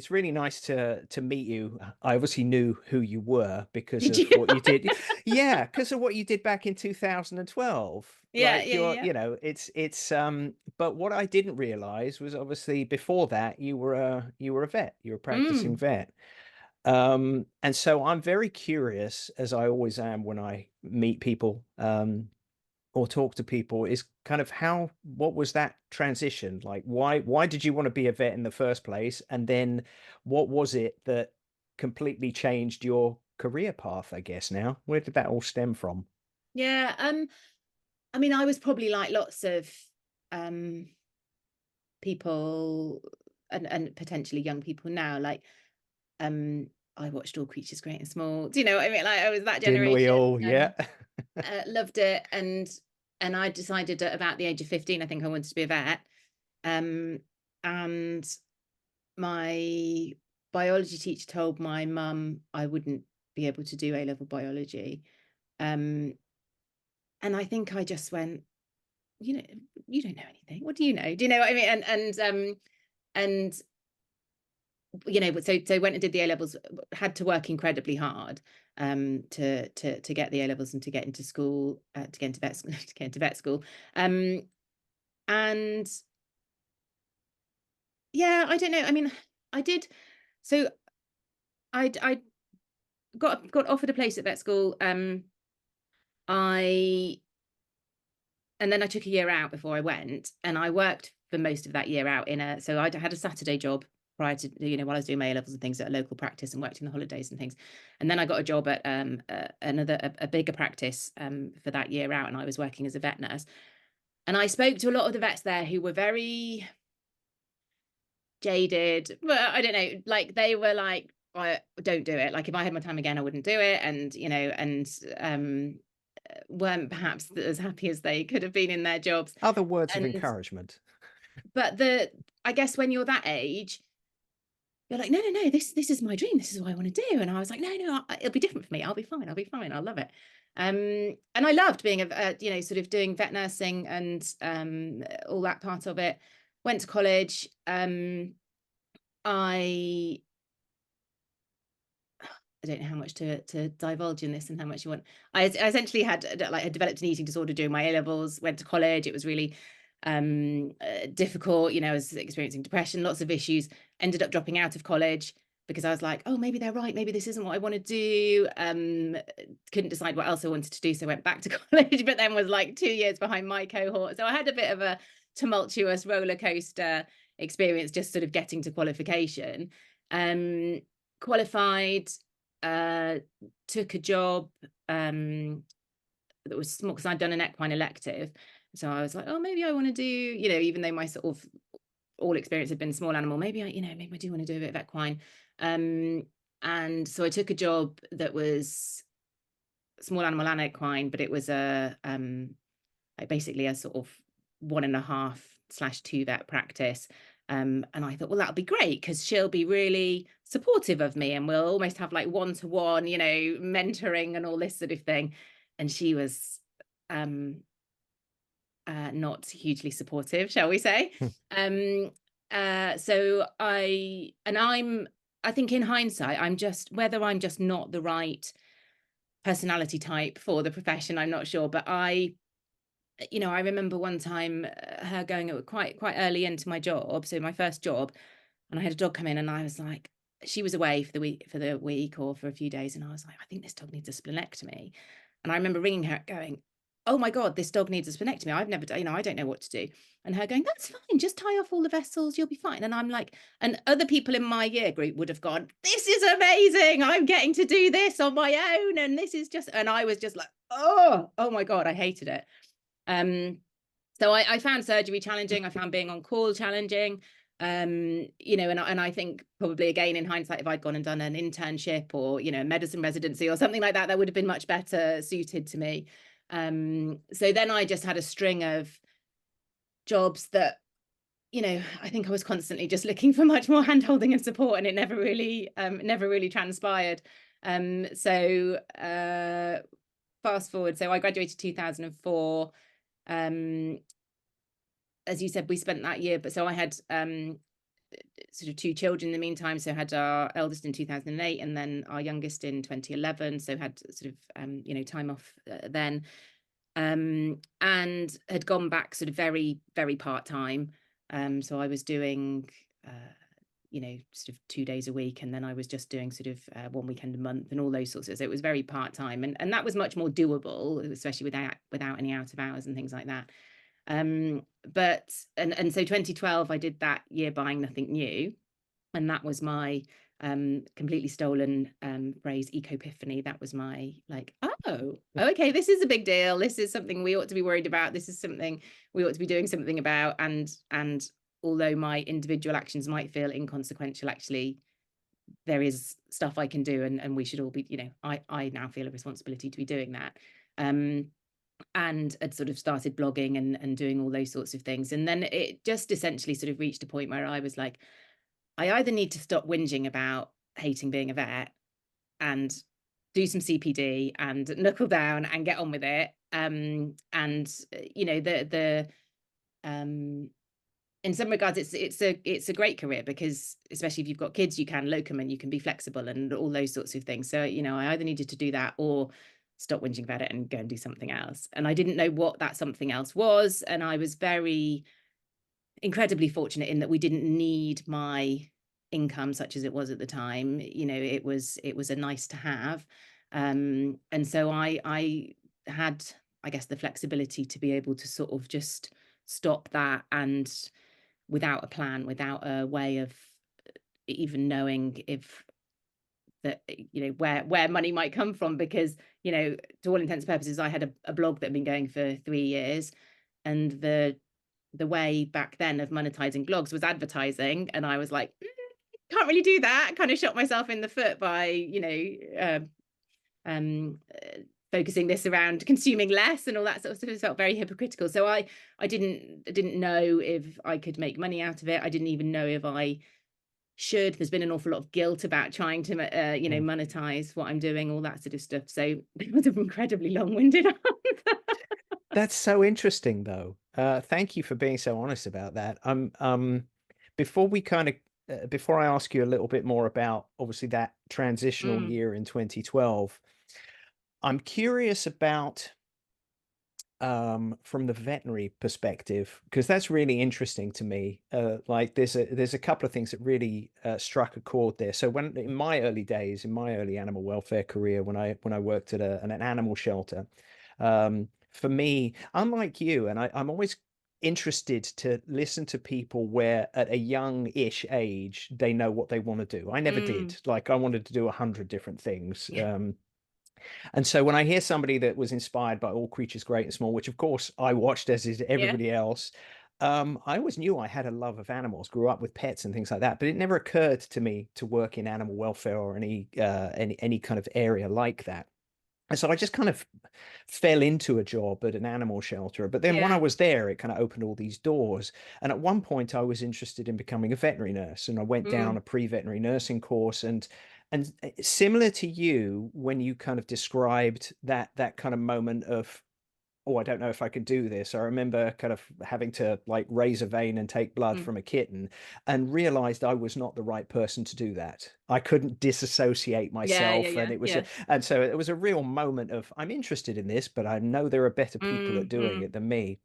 it's really nice to meet you. I obviously knew who you were because Did of you? what you did. Yeah, because of what you did back in 2012. Yeah, Like yeah, yeah, you're, yeah. but what I didn't realize was obviously before that you were a vet, you were a practicing Mm. vet. And so I'm very curious, as I always am when I meet people, or talk to people, is kind of what was that transition like? Why did you want to be a vet in the first place? And then what was it that completely changed your career path, I guess now? Where did that all stem from? Yeah, I mean, I was probably like lots of um people, and potentially young people now, like, um I watched All Creatures Great and Small. Do you know what I mean? Like, I was that Didn't we generation. all? Yeah. Loved it, and I decided at about the age of 15, I think I wanted to be a vet. Um, and my biology teacher told my mum I wouldn't be able to do A-level biology. Um, and I think I just went, you know, you don't know anything. What do you know? Do you know what I mean? And so went and did the A levels, had to work incredibly hard to get the A levels and to get into school, to get into vet school, to get into vet school. Um, and yeah, I don't know. I mean, I did. So I got offered a place at vet school. I And then I took a year out before I went, and I worked for most of that year out in a so I had a Saturday job prior to, while I was doing my A-levels and things, at a local practice, and worked in the holidays and things. And then I got a job at a bigger practice for that year out, and I was working as a vet nurse. And I spoke to a lot of the vets there who were very jaded. Well, I don't know, like they were like, I don't do it. Like if I had my time again, I wouldn't do it. And weren't perhaps as happy as they could have been in their jobs. Other words of And encouragement. but I guess when you're that age, you're like, no, no, no, this is my dream. This is what I want to do. And I was like, no, no, it'll be different for me. I'll be fine. I'll be fine. I'll love it. And I loved being sort of doing vet nursing and all that part of it. Went to college. I I don't know how much to divulge in this and how much you want. I essentially had developed an eating disorder during my A levels. Went to college. It was really difficult. I was experiencing depression, lots of issues. Ended up dropping out of college because I was like, oh, maybe they're right. Maybe this isn't what I want to do. Couldn't decide what else I wanted to do, so went back to college. But then was like 2 years behind my cohort. So I had a bit of a tumultuous roller coaster experience, just sort of getting to qualification. Qualified, uh, took a job that was small because I'd done an equine elective. So I was like, oh, maybe I want to do, even though my sort of all experience had been small animal, maybe I do want to do a bit of equine. Um, and so I took a job that was small animal and equine, but it was like basically a sort of 1.5/2 vet practice. And I thought, well, that'll be great because she'll be really supportive of me and we'll almost have like one-to-one, mentoring and all this sort of thing. And she was um, not hugely supportive, shall we say. Um, I think in hindsight, whether I'm just not the right personality type for the profession, I'm not sure. But I remember one time her going quite early into my job, so my first job, and I had a dog come in, and I was like, she was away for the week or for a few days, and I was like, I think this dog needs a splenectomy. And I remember ringing her, going, "Oh my god, this dog needs a splenectomy. I've never done, I don't know what to do." And her going, "That's fine. Just tie off all the vessels. You'll be fine." And I'm like, and other people in my year group would have gone, "This is amazing. I'm getting to do this on my own, and this is just," and I was just like, "Oh my god, I hated it." Um, so I found surgery challenging. I found being on call challenging. And I think probably again in hindsight, if I'd gone and done an internship or medicine residency or something like that, that would have been much better suited to me. So then I just had a string of jobs that I think I was constantly just looking for much more handholding and support, and it never really transpired. So fast forward, so I graduated 2004. Um, as you said, we spent that year, but so I had sort of two children in the meantime. So had our eldest in 2008 and then our youngest in 2011. So had sort of, time off then, and had gone back sort of very, very part time. So I was doing, sort of 2 days a week, and then I was just doing sort of one weekend a month and all those sorts of. So it was very part time, and that was much more doable, especially without any out of hours and things like that. But and so 2012, I did that year buying nothing new, and that was my completely stolen phrase, eco-epiphany. That was my like, oh, okay, this is a big deal. This is something we ought to be worried about. This is something we ought to be doing something about. And although my individual actions might feel inconsequential, actually there is stuff I can do, and we should all be, I now feel a responsibility to be doing that. Um, and had sort of started blogging and doing all those sorts of things. And then it just essentially sort of reached a point where I was like, I either need to stop whinging about hating being a vet and do some CPD and knuckle down and get on with it. And the um in some regards it's a great career, because especially if you've got kids, you can locum and you can be flexible and all those sorts of things. So I either needed to do that or stop whinging about it and go and do something else. And I didn't know what that something else was, and I was very incredibly fortunate in that we didn't need my income such as it was at the time. It was a nice to have. And so I had, I guess, the flexibility to be able to sort of just stop that, and without a plan, without a way of even knowing if that, where money might come from, because to all intents and purposes I had a blog that had been going for 3 years, and the way back then of monetizing blogs was advertising, and I was like, can't really do that. Kind of shot myself in the foot by um focusing this around consuming less and all that sort of stuff. It felt very hypocritical. So I didn't know if I could make money out of it. I didn't even know if I should. There's been an awful lot of guilt about trying to Mm. monetize what I'm doing, all that sort of stuff. So it was an incredibly long-winded answer. That's so interesting, though. Thank you for being so honest about that. Before we kind of before I ask you a little bit more about obviously that transitional Mm, year in 2012, I'm curious about from the veterinary perspective, because that's really interesting to me. Like there's a couple of things that really struck a chord there. So when in my early days, in my early animal welfare career, when I worked at an animal shelter, for me, unlike you, and I'm always interested to listen to people where at a young-ish age they know what they want to do. I never mm, did. Like I wanted to do 100 different things. yeah. And so when I hear somebody that was inspired by All Creatures Great and Small, which of course I watched as is Yeah. everybody else, I always knew I had a love of animals, grew up with pets and things like that, but it never occurred to me to work in animal welfare or any kind of area like that. And so I just kind of fell into a job at an animal shelter. But then when I Yeah. was there, it kind of opened all these doors. And at one point, I was interested in becoming a veterinary nurse, and I went down Mm, a pre-veterinary nursing course. And similar to you, when you kind of described that kind of moment of, oh, I don't know if I could do this. I remember kind of having to like raise a vein and take blood mm. from a kitten, and realized I was not the right person to do that. I couldn't disassociate Yeah, yeah, myself. yeah, yeah. And so it was a real moment of, I'm interested in this, but I know there are better people at Mm, doing mm, it than me.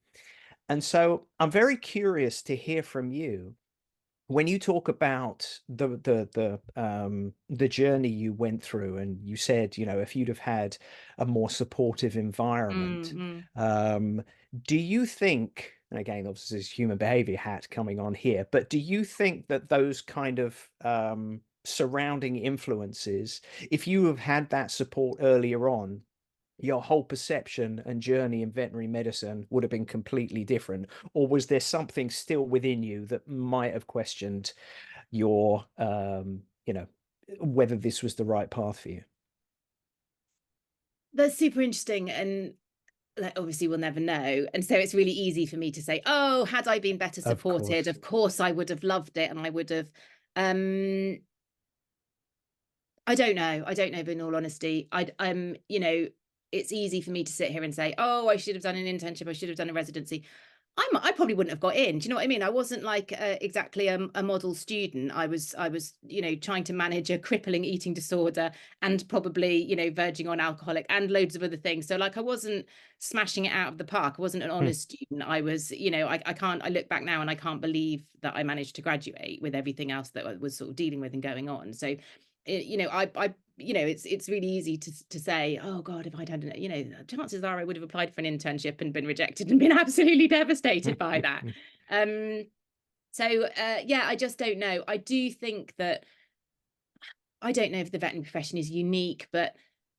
And so I'm very curious to hear from you when you talk about the journey you went through, and you said, if you'd have had a more supportive mm, environment, mm. um, do you think, and again, obviously there's human behavior hat coming on here, but do you think that those kind of surrounding influences, if you have had that support earlier on, your whole perception and journey in veterinary medicine would have been completely different? Or was there something still within you that might have questioned your, whether this was the right path for you? That's super interesting, and like, obviously we'll never know. And so it's really easy for me to say, oh, had I been better Of supported, course. of course I would have loved it, and I would have. um I don't know, but in all honesty, it's easy for me to sit here and say, oh, I should have done an internship, I should have done a residency. I probably wouldn't have got in. Do you know what I mean? I wasn't like exactly a model student. I was, trying to manage a crippling eating disorder and probably, verging on alcoholic and loads of other things. So like I wasn't smashing it out of the park. I wasn't an Mm, honest student. I was, I can't, I look back now and I can't believe that I managed to graduate with everything else that I was sort of dealing with and going on. So, it's really easy to say, oh God, if I'd had, chances are I would have applied for an internship and been rejected and been absolutely devastated by that. mm, Um, yeah, I just don't know. I do think that I don't know if the veterinary profession is unique, but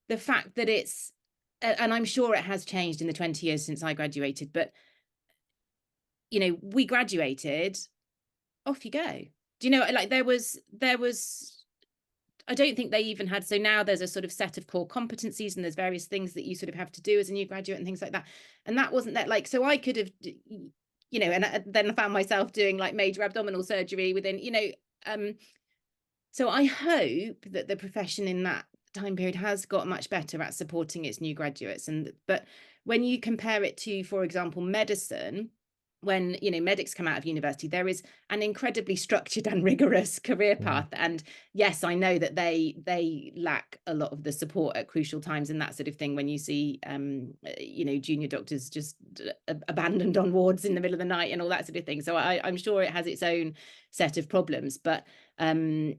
the fact that and I'm sure it has changed in the 20 years since I graduated, but we graduated, off you go. Do you know, like there was I don't think they even had. So now there's a sort of set of core competencies and there's various things that you sort of have to do as a new graduate and things like that. And that wasn't that, like, so I could have, and then I found myself doing like major abdominal surgery within, so I hope that the profession in that time period has got much better at supporting its new graduates. But when you compare it to, for example, medicine, when medics come out of university, there is an incredibly structured and rigorous career mm, path. And yes, I know that they lack a lot of the support at crucial times and that sort of thing. When you see, junior doctors just abandoned on wards in the middle of the night and all that sort of thing. So I'm sure it has its own set of problems, but um,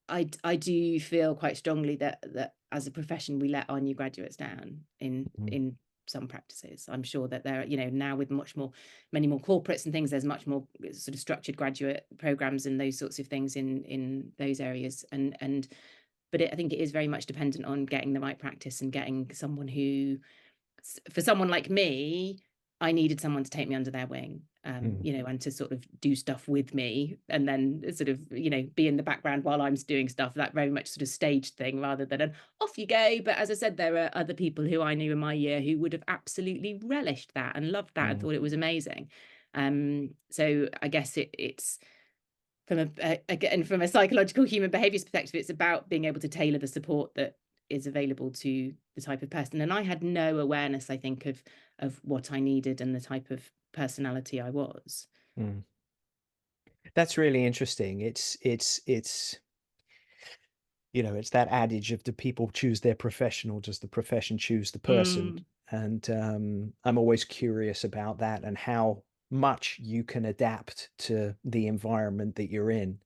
I do feel quite strongly that as a profession we let our new graduates down mm, in some practices. I'm sure that there, now with many more corporates and things, there's much more sort of structured graduate programs and those sorts of things in those areas. But I think it is very much dependent on getting the right practice and getting someone who, for someone like me, I needed someone to take me under their wing, mm, and to sort of do stuff with me and then sort of, be in the background while I'm doing stuff, that very much sort of staged thing rather than an off you go. But as I said, there are other people who I knew in my year who would have absolutely relished that and loved that and mm, thought it was amazing. So I guess it's again, from a psychological human behaviors perspective, it's about being able to tailor the support that is available to the type of person. And I had no awareness, I think, of what I needed and the type of personality I was. mm. That's really interesting. It's that adage of, do people choose their profession or does the profession choose the person? Mm, And I'm always curious about that and how much you can adapt to the environment that you're in.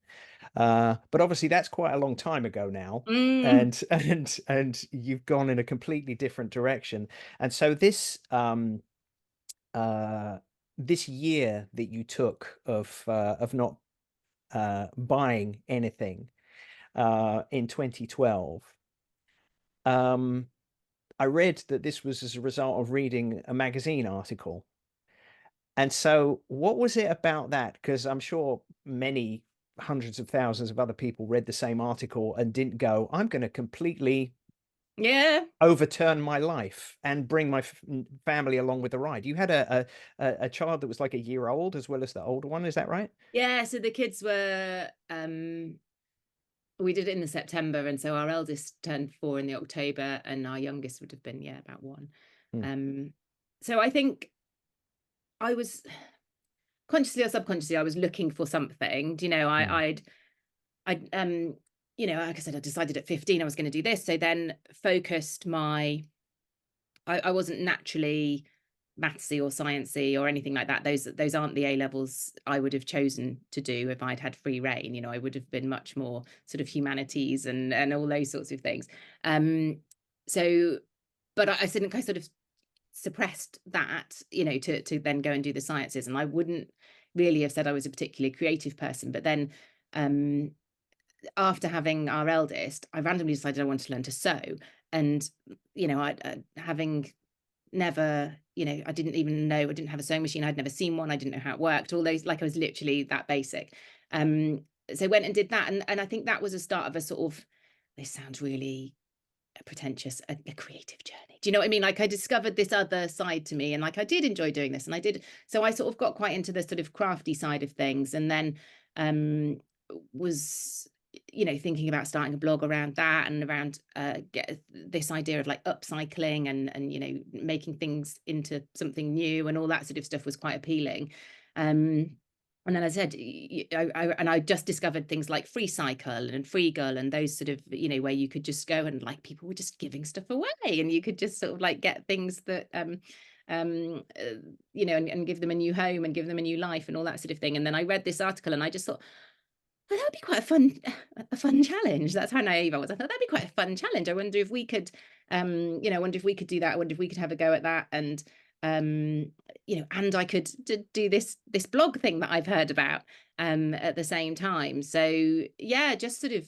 But obviously that's quite a long time ago now. mm. And you've gone in a completely different direction. And so uh, this year that you took of not buying anything in 2012, um, I read that this was as a result of reading a magazine article. And so what was it about that? Because I'm sure many hundreds of thousands of other people read the same article and didn't go, I'm going to completely Yeah. overturn my life and bring my family along with the ride. You had a child that was like a year old as well as the older one. Is that right? Yeah. So the kids were, we did it in the September. And so our eldest turned 4 in the October and our youngest would have been, yeah, about 1. Mm, Um, so I think I was consciously or subconsciously, I was looking for something. Do you know, mm, like I said, I decided at 15 I was going to do this. So then focused I wasn't naturally mathsy or sciencey or anything like that. Those aren't the A levels I would have chosen to do if I'd had free reign. I would have been much more sort of humanities and all those sorts of things. Um, so, but I think I sort of suppressed that, to then go and do the sciences. And I wouldn't really have said I was a particularly creative person. But then um, after having our eldest, I randomly decided I wanted to learn to sew. And, having never, I didn't even know, I didn't have a sewing machine. I'd never seen one. I didn't know how it worked. All those, like I was literally that basic. So went and did that. And I think that was a start of a sort of, this sounds really pretentious, a creative journey. Do you know what I mean? Like I discovered this other side to me and like I did enjoy doing this and I did. So I sort of got quite into the sort of crafty side of things and then was thinking about starting a blog around that, and around get this idea of like upcycling, and making things into something new, and all that sort of stuff was quite appealing. Um, and then I said, I just discovered things like Free Cycle and Free Girl, and those sort of, where you could just go, and like people were just giving stuff away, and you could just sort of like get things that, and give them a new home and give them a new life and all that sort of thing. And then I read this article and I just thought, well, that would be quite a fun challenge. That's how naive I was. I thought that'd be quite a fun challenge. I wonder if we could, I wonder if we could do that. I wonder if we could have a go at that. And, and I could do this blog thing that I've heard about, at the same time. So yeah, just sort of,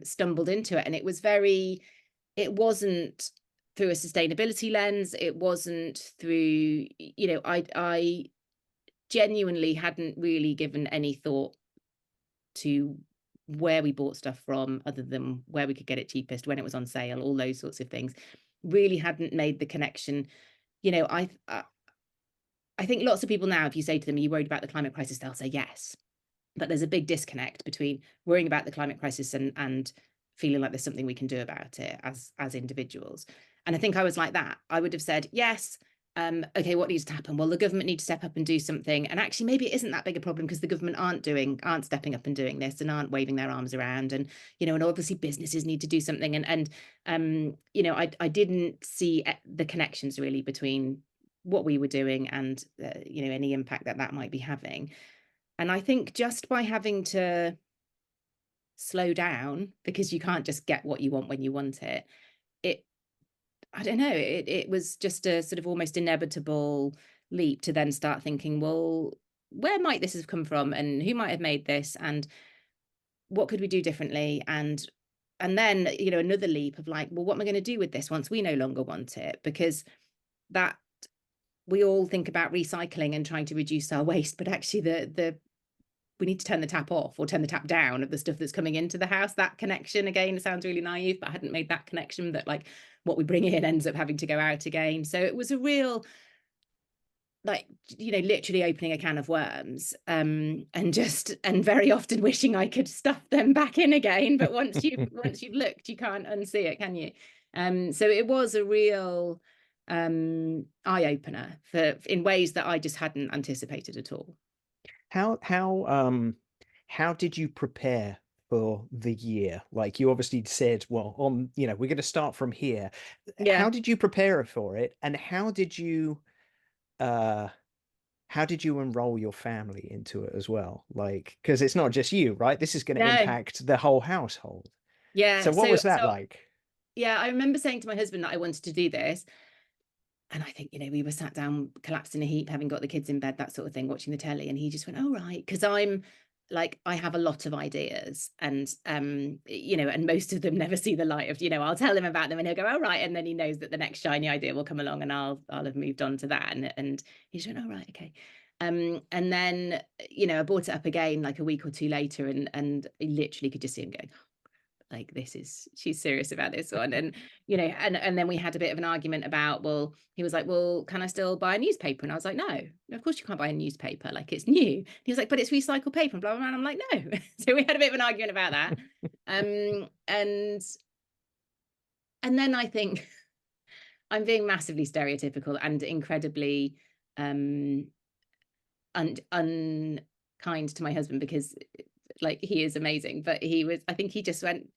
stumbled into it. And it wasn't through a sustainability lens. It wasn't through, I genuinely hadn't really given any thought to where we bought stuff from, other than where we could get it cheapest, when it was on sale, all those sorts of things. Really hadn't made the connection. You know, I think lots of people now, if you say to them, "Are you worried about the climate crisis?" they'll say yes. But there's a big disconnect between worrying about the climate crisis and feeling like there's something we can do about it as individuals. And I think I was like that. I would have said, yes, okay, what needs to happen? Well, the government need to step up and do something. And actually, maybe it isn't that big a problem, because the government aren't stepping up and doing this, and aren't waving their arms around. And, and obviously businesses need to do something. I didn't see the connections really between what we were doing and, any impact that might be having. And I think just by having to slow down, because you can't just get what you want when you want it, it I don't know, it was just a sort of almost inevitable leap to then start thinking, well, where might this have come from, and who might have made this, and what could we do differently? And then, another leap of like, well, what am I going to do with this once we no longer want it? Because that we all think about recycling and trying to reduce our waste, but actually the we need to turn the tap off or turn the tap down of the stuff that's coming into the house. That connection, again, it sounds really naive, but I hadn't made that connection, that like what we bring in ends up having to go out again. So it was a real, like, literally opening a can of worms, and very often wishing I could stuff them back in again. But once you've looked, you can't unsee it, can you? So it was a real eye opener in ways that I just hadn't anticipated at all. How did you prepare for the year? Like, you obviously said, well, we're going to start from here. How Yeah. did you prepare for it, and uh how did you enroll your family into it as well? Like, because it's not just you, right? This is going to No. impact the whole household. Yeah. So what was that like? Yeah, I remember saying to my husband that I wanted to do this. And I think, we were sat down, collapsed in a heap, having got the kids in bed, that sort of thing, watching the telly. And he just went, "Oh, right." Because I'm like, I have a lot of ideas, and, and most of them never see the light of, I'll tell him about them and he'll go, "Oh, right." And then he knows that the next shiny idea will come along, and I'll have moved on to that. And he just went, "Oh, right. Okay." And then, I brought it up again like a week or two later, and I literally could just see him going, like, she's serious about this one. And and then we had a bit of an argument about, well, he was like, "Well, can I still buy a newspaper?" And I was like, "No, of course you can't buy a newspaper, like, it's new." And he was like, "But it's recycled paper," and blah blah blah. And I'm like, "No." So we had a bit of an argument about that. And then I think I'm being massively stereotypical and incredibly um unkind to my husband, because like, he is amazing, but I think he just went,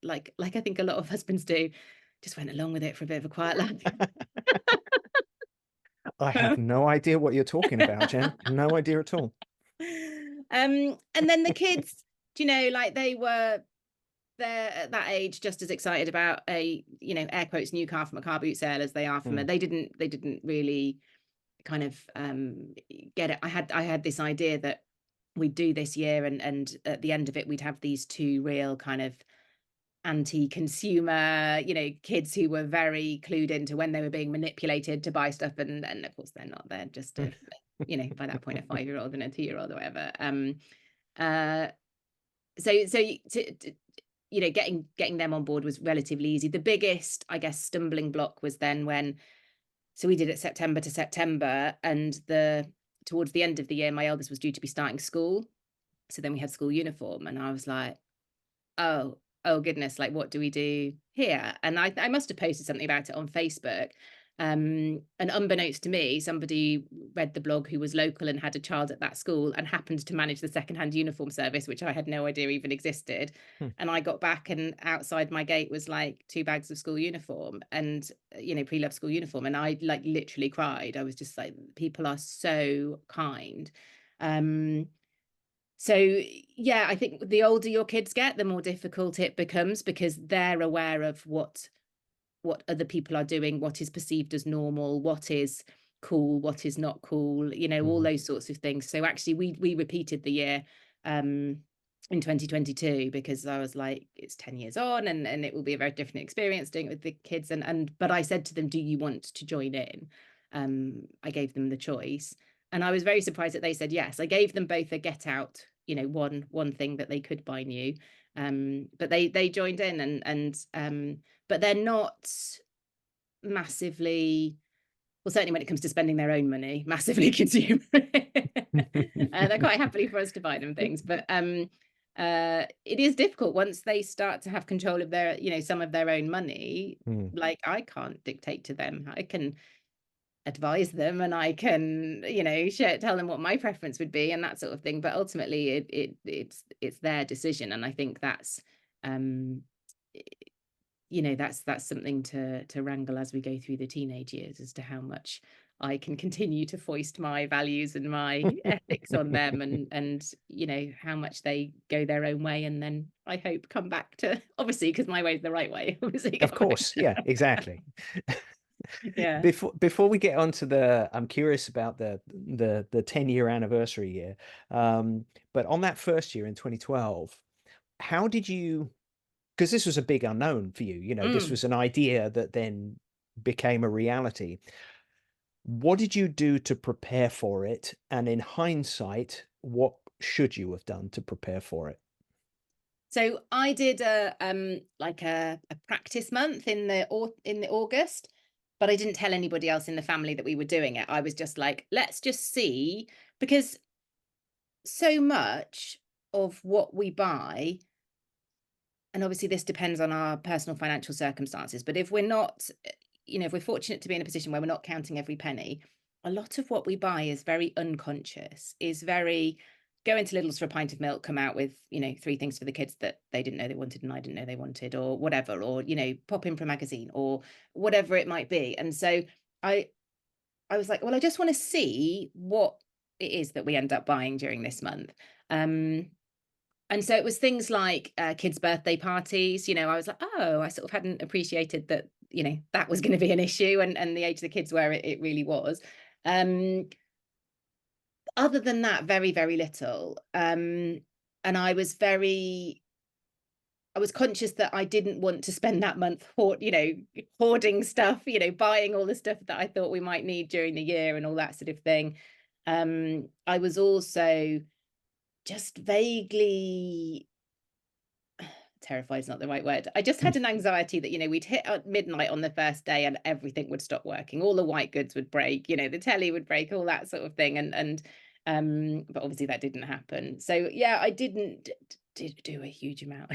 like I think a lot of husbands do, just went along with it for a bit of a quiet laugh. I have no idea what you're talking about, Jen. No idea at all. And then the kids, like, they're at that age just as excited about a, air quotes, new car from a car boot sale as they are from Mm. a, they didn't really kind of get it. I had this idea that we'd do this year, and at the end of it we'd have these two real kind of anti-consumer, kids who were very clued into when they were being manipulated to buy stuff, and of course they're not. They're just a, by that point, a 5-year-old and a 2-year-old or whatever. Uh so getting them on board was relatively easy. The biggest, I guess, stumbling block was then when, so we did it September to September, and towards the end of the year my eldest was due to be starting school. So then we had school uniform, and I was like, oh, oh goodness, like what do we do here? And I must have posted something about it on Facebook. And unbeknownst to me, somebody read the blog who was local and had a child at that school and happened to manage the secondhand uniform service, which I had no idea even existed. Hmm. And I got back, and outside my gate was like 2 bags of school uniform and, pre-loved school uniform. And I like literally cried. I was just like, people are so kind. Um, so, yeah, I think the older your kids get, the more difficult it becomes because they're aware of what other people are doing, what is perceived as normal, what is cool, what is not cool, all Mhm. those sorts of things. So actually we repeated the year um in 2022 because I was like, it's 10 years on and it will be a very different experience doing it with the kids. And but I said to them, do you want to join in? I gave them the choice. And I was very surprised that they said yes. I gave them both a get out, one thing that they could buy new. But they joined in and but they're not massively, well, certainly when it comes to spending their own money, massively consumer. They're quite happily for us to buy them things, but it is difficult once they start to have control of their, some of their own money. Mm. Like I can't dictate to them. I can advise them and I can, tell them what my preference would be and that sort of thing. But ultimately it's their decision. And I think that's um that's something to wrangle as we go through the teenage years as to how much I can continue to foist my values and my ethics on them and how much they go their own way and then I hope come back to, obviously because my way is the right way, obviously Of come back course, yeah, to exactly. yeah. Before we get on to I'm curious about the 10-year anniversary year. But on that first year in 2012, how did you, because this was a big unknown for you, this Mm. was an idea that then became a reality. What did you do to prepare for it? And in hindsight, what should you have done to prepare for it? So I did a like a practice month in the August, but I didn't tell anybody else in the family that we were doing it. I was just like, let's just see, because so much of what we buy, and obviously this depends on our personal financial circumstances, but if we're not, if we're fortunate to be in a position where we're not counting every penny, a lot of what we buy is very unconscious, is very go into Lidl's for a pint of milk, come out with, 3 things for the kids that they didn't know they wanted and I didn't know they wanted, or whatever, or, pop in for a magazine or whatever it might be. And so I I was like, well, I just want to see what it is that we end up buying during this month. Um, and so it was things like, kids' birthday parties. I was like, "Oh, I sort of hadn't appreciated that, that was gonna be an issue," and the age the kids were, it really was. Um, Other than that, very, very little. And I was conscious that I didn't want to spend that month hoarding stuff, buying all the stuff that I thought we might need during the year and all that sort of thing. I was also just vaguely terrified is not the right word. I just had an anxiety that, we'd hit at midnight on the first day and everything would stop working. All the white goods would break, the telly would break, all that sort of thing. But obviously that didn't happen. So yeah, I did do a huge amount.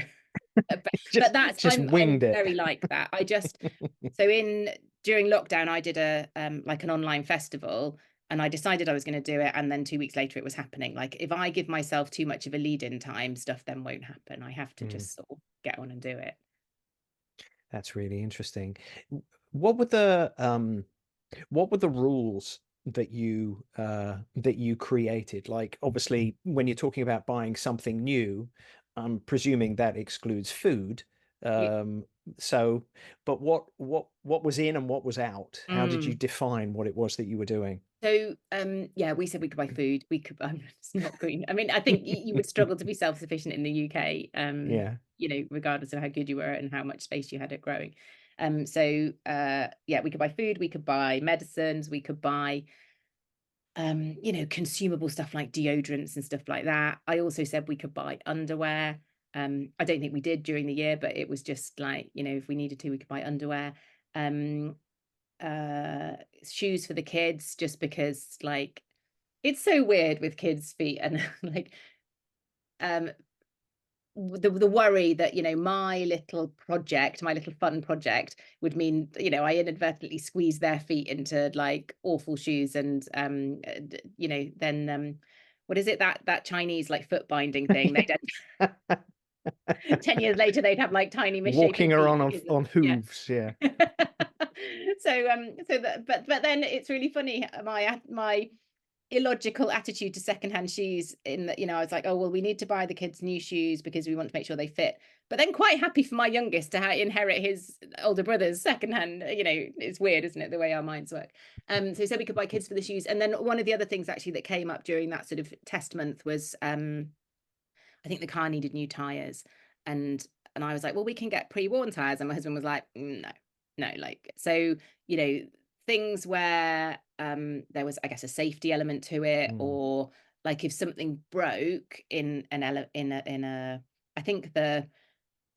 But just that's just I'm winged it. very like that. I just so in during lockdown, I did a like an online festival and I decided I was going to do it. And then 2 weeks later it was happening. Like if I give myself too much of a lead in time, stuff then won't happen. I have to Mm. just sort of get on and do it. That's really interesting. W- What were the rules that you created? Like, obviously, when you're talking about buying something new, I'm presuming that excludes food. Ye- Um, so, but what was in and what was out? How did you Mm. define what it was that you were doing? So yeah, we said we could buy food. We could it's not green. I mean, I think you would struggle to be self-sufficient in the UK, Yeah. regardless of how good you were and how much space you had it growing. So yeah, we could buy food, we could buy medicines, we could buy consumable stuff like deodorants and stuff like that. I also said we could buy underwear. I don't think we did during the year, but it was just like, if we needed to, we could buy underwear. Um, Shoes for the kids, just because like it's so weird with kids' feet and like um the worry that, my little project, my little fun project would mean, I inadvertently squeeze their feet into like awful shoes and, then, what is it, that Chinese like foot binding thing? They'd Yeah. 10 years later, they'd have like tiny misshapen Walking feet around because of, on yeah. hooves, yeah. So that, but then it's really funny, my illogical attitude to secondhand shoes in that, I was like, oh, well, we need to buy the kids new shoes because we want to make sure they fit. But then quite happy for my youngest to inherit his older brother's secondhand, it's weird, isn't it, the way our minds work. So he said we could buy kids for the shoes. And then one of the other things actually that came up during that sort of test month was, I think the car needed new tires, and I was like, well, we can get pre-worn tires, and my husband was like, no, no, like, so, you know, things where there was, I guess, a safety element to it, Mm, or like if something broke in an in a, I think the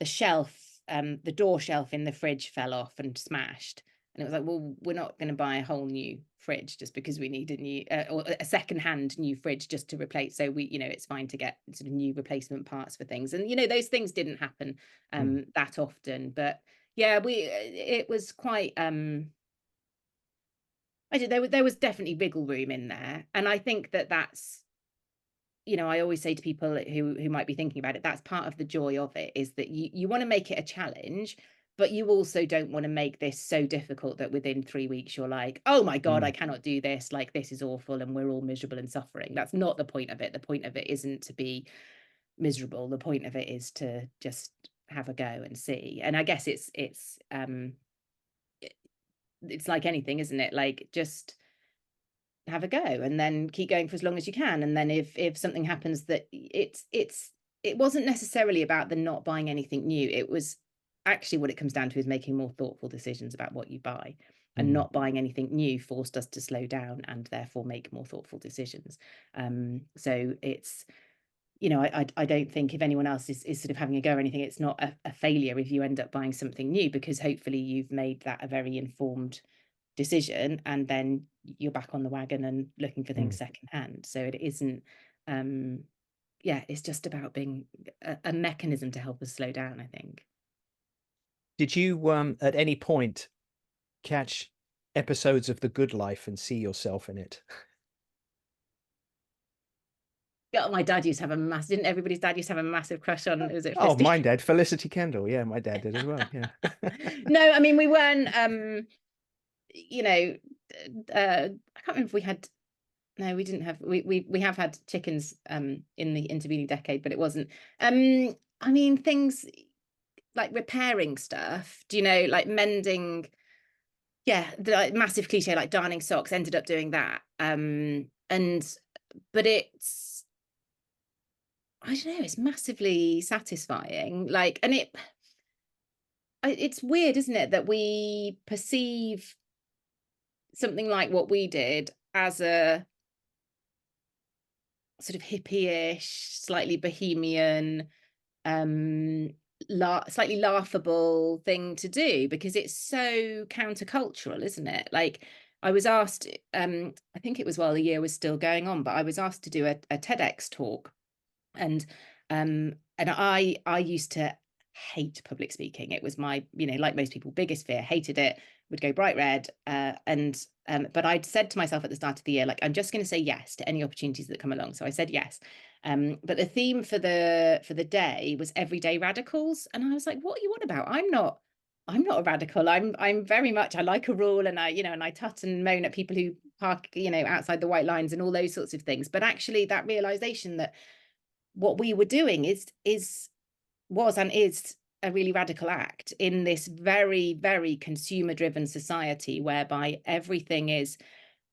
shelf, the door shelf in the fridge fell off and smashed. And it was like, well, we're not going to buy a whole new fridge just because we need a new, or a second-hand new fridge just to replace. So we, it's fine to get sort of new replacement parts for things. And those things didn't happen mm. that often. But yeah, it was quite. I did. There was definitely wiggle room in there, and I think that's, I always say to people who might be thinking about it, that's part of the joy of it, is that you want to make it a challenge, but you also don't want to make this so difficult that within 3 weeks you're like, oh my God, I Mm. cannot do this. Like, this is awful and we're all miserable and suffering. That's not the point of it. The point of it isn't to be miserable. The point of it is to just have a go and see. And I guess it's like anything, isn't it? Like, just have a go and then keep going for as long as you can. And then if something happens that it wasn't necessarily about the not buying anything new. It was actually, what it comes down to is making more thoughtful decisions about what you buy. And Mm. not buying anything new forced us to slow down and therefore make more thoughtful decisions. So it's, I don't think if anyone else is sort of having a go or anything, it's not a failure if you end up buying something new, because hopefully you've made that a very informed decision, and then you're back on the wagon and looking for things Mm. secondhand. So it isn't, um, yeah, it's just about being a mechanism to help us slow down, I think. Did you, at any point catch episodes of The Good Life and see yourself in it? Yeah, my dad used to have a massive, didn't everybody's dad used to have a massive crush on, was it Oh, mine Felicity? did. Felicity Kendall. Yeah, my dad did as well. Yeah. No, I mean, we weren't, you know, I can't remember if we had, no, we didn't have, we have had chickens in the intervening decade, but it wasn't. I mean, things like repairing stuff, like mending. Yeah, the like, massive cliche, like darning socks, ended up doing that. And but it's, I don't know, it's massively satisfying. Like, and it's weird, isn't it, that we perceive something like what we did as a sort of hippie-ish, slightly bohemian, um slightly laughable thing to do, because it's so countercultural, isn't it? Like, I was asked, I think it was while the year was still going on, but I was asked to do a TEDx talk. And I used to hate public speaking. It was my, like most people, biggest fear. Hated it, would go bright red. And but I'd said to myself at the start of the year, like, I'm just going to say yes to any opportunities that come along. So I said yes. But the theme for the day was everyday radicals. And I was like, what are you on about? I'm not a radical. I'm very much, I like a rule, and I tut and moan at people who park, outside the white lines and all those sorts of things. But actually that realization that what we were doing was and is a really radical act in this very, very consumer driven society, whereby everything is,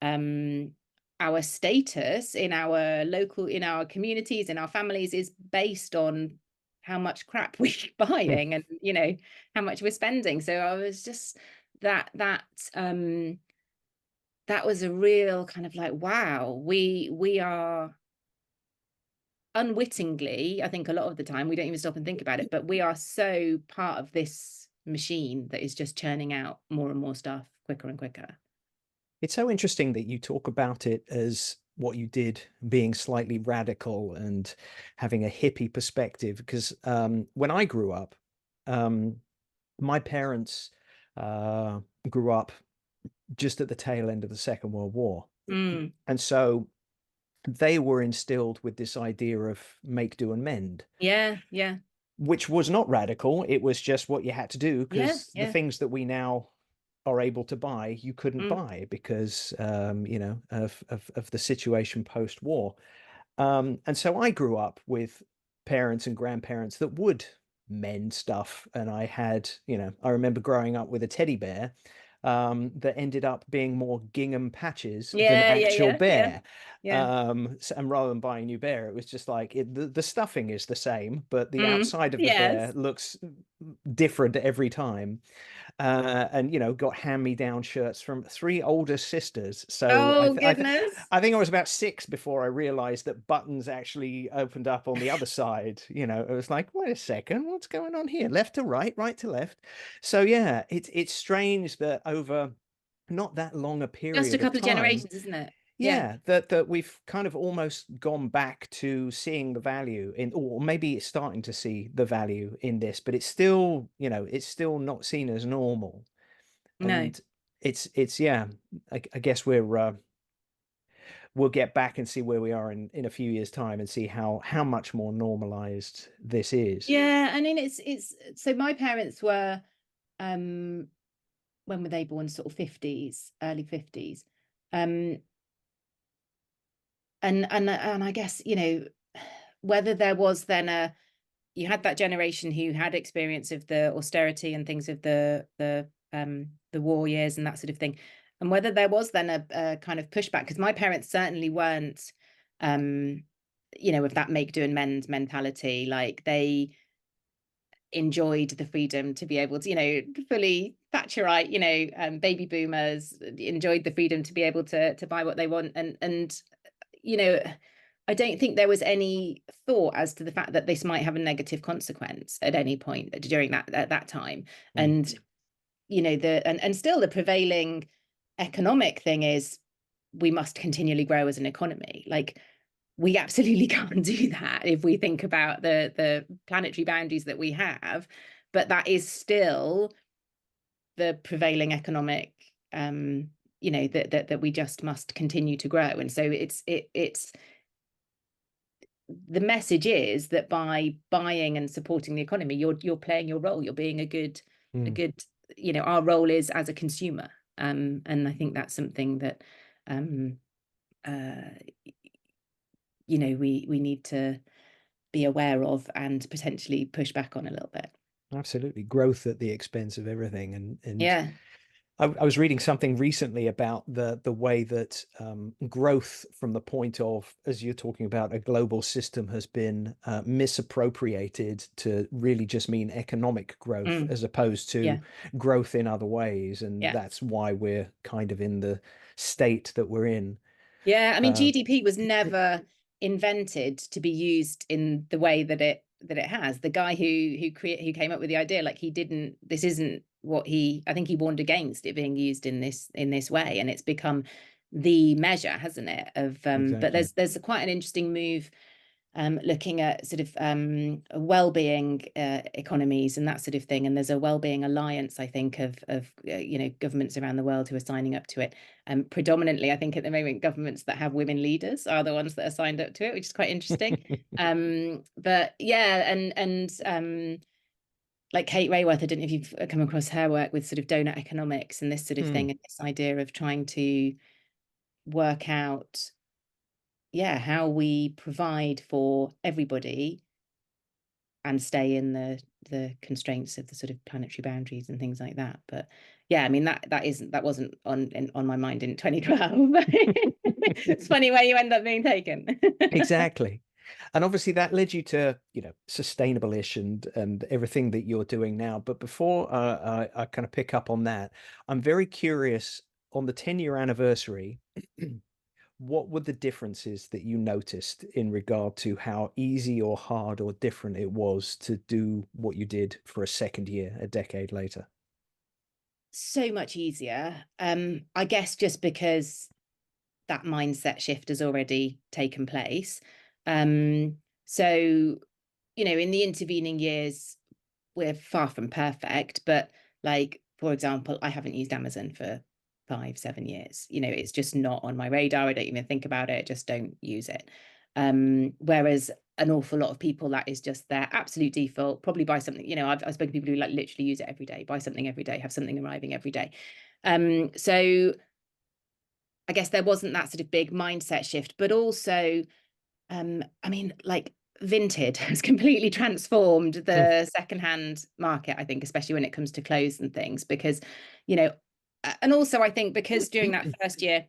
um our status in our local, in our communities, in our families, is based on how much crap we're buying, and how much we're spending. So I was just, that that was a real kind of like, wow, we are unwittingly, I think a lot of the time we don't even stop and think about it, but we are so part of this machine that is just churning out more and more stuff quicker and quicker. It's so interesting that you talk about it as what you did being slightly radical and having a hippie perspective. Because when I grew up, um, my parents uh, grew up just at the tail end of the Second World War. Mm. And so they were instilled with this idea of make, do, and mend, Yeah, yeah, which was not radical. It was just what you had to do, yeah, because the yeah. things that we now are able to buy, you couldn't Mm. buy because, of the situation post-war. And so I grew up with parents and grandparents that would mend stuff. And I remember growing up with a teddy bear that ended up being more gingham patches than Yeah, yeah, actual yeah, yeah, bear. yeah. And rather than buying a new bear, it was just like the stuffing is the same, but the Mm. outside of the bear Yes. looks different every time. And got hand-me-down shirts from three older sisters. So Oh, goodness. I think I was about six before I realized that buttons actually opened up on the other side. It was like, wait a second, what's going on here? Left to right, right to left. So yeah, it's strange that over not that long a Just a period of couple of time, generations, isn't it? Yeah. yeah, that we've kind of almost gone back to seeing the value in, or maybe it's starting to see the value in this, but it's still not seen as normal. No. And it's yeah, I guess we'll get back and see where we are in a few years' time and see how much more normalized this is. Yeah, I mean, it's so my parents were, um when were they born? Sort of 50s, early 50s. Um and I guess, whether there was then you had that generation who had experience of the austerity and things of the war years and that sort of thing, and whether there was then a kind of pushback, because my parents certainly weren't, um with that make do and mend mentality. Like, they enjoyed the freedom to be able to, fully Thatcherite, baby boomers enjoyed the freedom to be able to buy what they want, and you know I don't think there was any thought as to the fact that this might have a negative consequence at any point during that at that time. Mm, And and still the prevailing economic thing is we must continually grow as an economy. Like, we absolutely can't do that if we think about the planetary boundaries that we have, but that is still the prevailing economic, that we just must continue to grow. And so it's the message is that by buying and supporting the economy, you're playing your role. You're being a mm. good, our role is as a consumer. And I think that's something that, um, uh, we need to be aware of and potentially push back on a little bit. Absolutely, growth at the expense of everything. And Yeah. I was reading something recently about the way that growth, from the point of, as you're talking about, a global system, has been misappropriated to really just mean economic growth Mm. as opposed to Yeah. growth in other ways, and Yeah. that's why we're kind of in the state that we're in. Yeah, I mean, Uh, GDP was never invented to be used in the way that it has. The guy who came up with the idea, like, he didn't. This isn't what he. I think he warned against it being used in this way, and it's become the measure, hasn't it? Of But exactly. there's quite an interesting move, looking at sort of well-being economies and that sort of thing. And there's a well-being alliance, I think, of governments around the world who are signing up to it. Predominantly, I think at the moment, governments that have women leaders are the ones that are signed up to it, which is quite interesting. But yeah, and like Kate Rayworth, I don't know if you've come across her work with sort of donut economics and this sort of thing, Mm, and this idea of trying to work out, yeah, how we provide for everybody and stay in the constraints of the sort of planetary boundaries and things like that. But yeah, I mean, that wasn't on my mind in 2012. It's funny where you end up being taken. exactly. And obviously that led you to, Sustainableish and everything that you're doing now. But before I kind of pick up on that, I'm very curious, on the 10-year anniversary, what were the differences that you noticed in regard to how easy or hard or different it was to do what you did for a second year, a decade later? So much easier. I guess just because that mindset shift has already taken place. So, in the intervening years, we're far from perfect, but like, for example, I haven't used Amazon for 5, 7 years. It's just not on my radar. I don't even think about it. I just don't use it. Whereas an awful lot of people, that is just their absolute default. Probably buy something, I've spoken to people who like literally use it every day, buy something every day, have something arriving every day. So I guess there wasn't that sort of big mindset shift, but also, I mean, like, Vinted has completely transformed the secondhand market, I think, especially when it comes to clothes and things, because, and also I think because during that first year,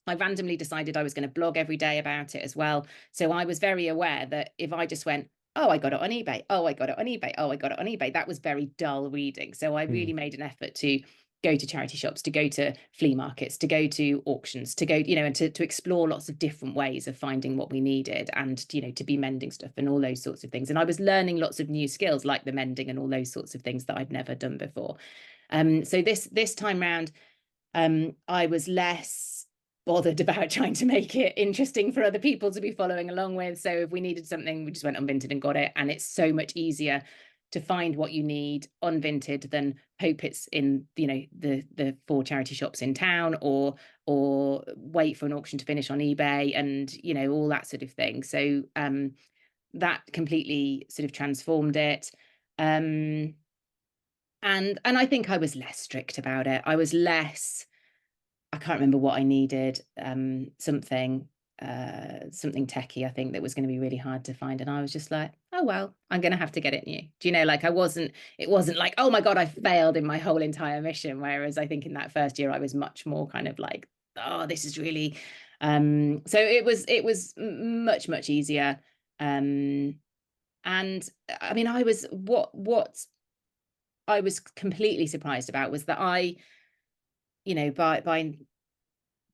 I randomly decided I was going to blog every day about it as well. So I was very aware that if I just went, oh, I got it on eBay, oh, I got it on eBay, oh, I got it on eBay, that was very dull reading. So I Mm. really made an effort to go to charity shops, to go to flea markets, to go to auctions, to go, and to explore lots of different ways of finding what we needed, and, to be mending stuff and all those sorts of things. And I was learning lots of new skills like the mending and all those sorts of things that I'd never done before. So this time round, I was less bothered about trying to make it interesting for other people to be following along with. So if we needed something, we just went on Vinted and got it. And it's so much easier to find what you need on Vinted than hope it's in, the 4 charity shops in town, or wait for an auction to finish on eBay, and all that sort of thing. So that completely sort of transformed it. And I think I was less strict about it. I was less, I can't remember what I needed, something techie, I think, that was going to be really hard to find. And I was just like, oh, well, I'm going to have to get it new. Do you know, like, it wasn't like, oh my God, I failed in my whole entire mission. Whereas I think in that first year, I was much more kind of like, oh, this is really, so it was much, much easier. And I mean, what I was completely surprised about was that by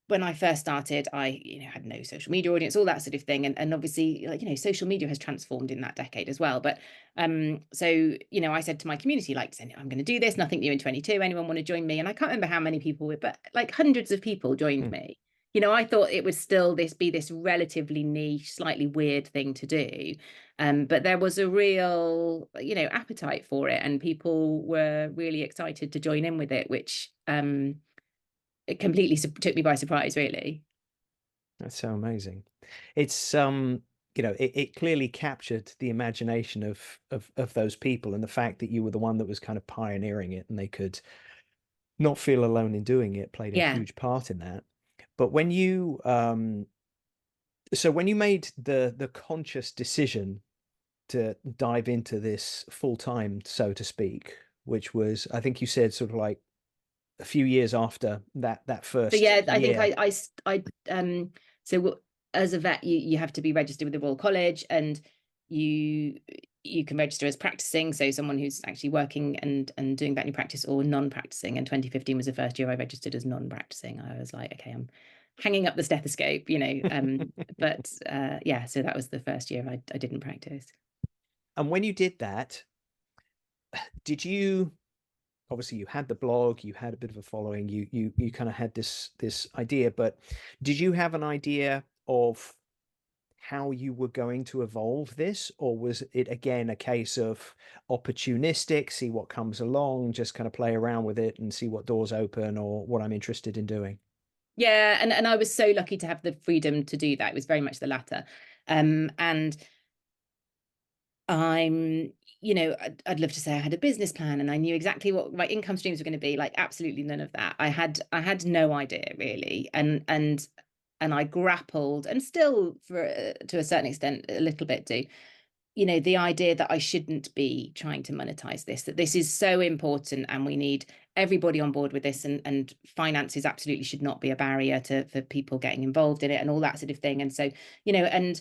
when I first started, I had no social media audience, all that sort of thing, and obviously, like, social media has transformed in that decade as well. But so I said to my community, like, I'm going to do this, nothing new in 22. Anyone want to join me? And I can't remember how many people were, but like hundreds of people joined me. I thought it would still be this relatively niche, slightly weird thing to do, but there was a real appetite for it, and people were really excited to join in with it, which it completely took me by surprise, really. That's so amazing. It's it clearly captured the imagination of those people, and the fact that you were the one that was kind of pioneering it, and they could not feel alone in doing it played a Yeah. huge part in that. But when you so when you made the conscious decision to dive into this full time, so to speak, which was, I think you said, sort of like a few years after that So first yeah, I think year. so as a vet, you have to be registered with the Royal College, and you you can register as practicing, so someone who's actually working and doing veterinary practice, or non-practicing. And 2015 was the first year I registered as non-practicing. I was like, okay, I'm hanging up the stethoscope, but yeah, so that was the first year I didn't practice. And when you did that, did you, obviously you had the blog, you had a bit of a following, you kind of had this idea, but did you have an idea of how you were going to evolve this, or was it again a case of opportunistic, see what comes along, just kind of play around with it and see what doors open, or what I'm interested in doing? Yeah, and I was so lucky to have the freedom to do that. It was very much the latter. And I'm, I'd love to say I had a business plan and I knew exactly what my income streams were going to be. Like, absolutely none of that. I had no idea, really. And I grappled, and still, to a certain extent, a little bit do, the idea that I shouldn't be trying to monetize this, that this is so important and we need everybody on board with this, and finances absolutely should not be a barrier for people getting involved in it, and all that sort of thing. And so, and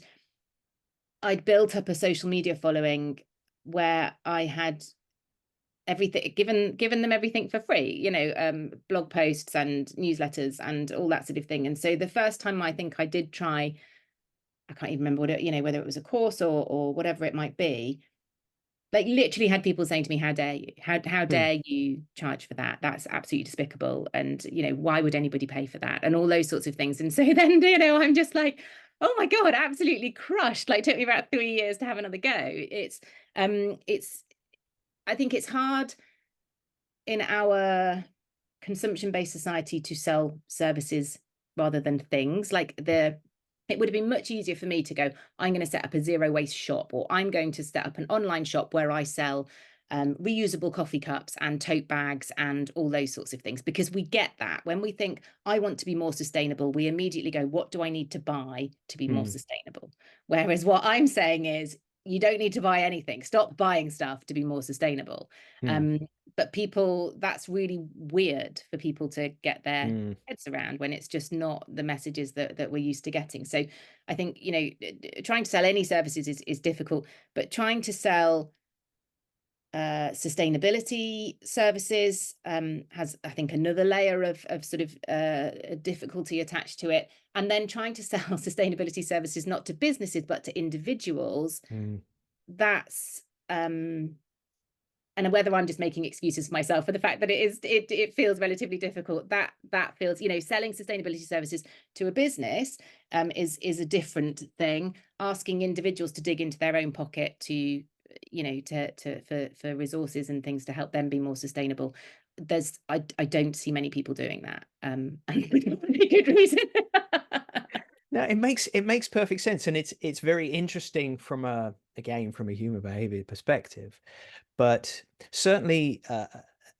I'd built up a social media following where I had everything, given them everything for free, blog posts and newsletters and all that sort of thing. And so the first time I think I did try, I can't even remember what it, whether it was a course or whatever it might be, Like, literally had people saying to me, "How dare you? How Hmm. dare you charge for that? That's absolutely despicable, and, why would anybody pay for that?" And all those sorts of things, and so then, I'm just like, "Oh my God," absolutely crushed, like, took me about 3 years to have another go. It's I think it's hard in our consumption-based society to sell services rather than things. Like, it would have been much easier for me to go, I'm going to set up a zero waste shop, or I'm going to set up an online shop where I sell reusable coffee cups and tote bags and all those sorts of things. Because we get that when we think, I want to be more sustainable, we immediately go, what do I need to buy to be more Hmm. sustainable? Whereas what I'm saying is, you don't need to buy anything. Stop buying stuff to be more sustainable. Hmm. Um, but people, that's really weird for people to get their Hmm. heads around when it's just not the messages that we're used to getting. So I think, trying to sell any services is difficult, but trying to sell sustainability services has, I think, another layer of sort of difficulty attached to it. And then trying to sell sustainability services not to businesses but to individuals, Hmm. that's and whether I'm just making excuses for myself for the fact that it feels relatively difficult, that feels, selling sustainability services to a business is a different thing. Asking individuals to dig into their own pocket to, for resources and things to help them be more sustainable. I don't see many people doing that, and with a really good reason. No, it makes perfect sense, and it's very interesting from a again from a human behavior perspective. But certainly,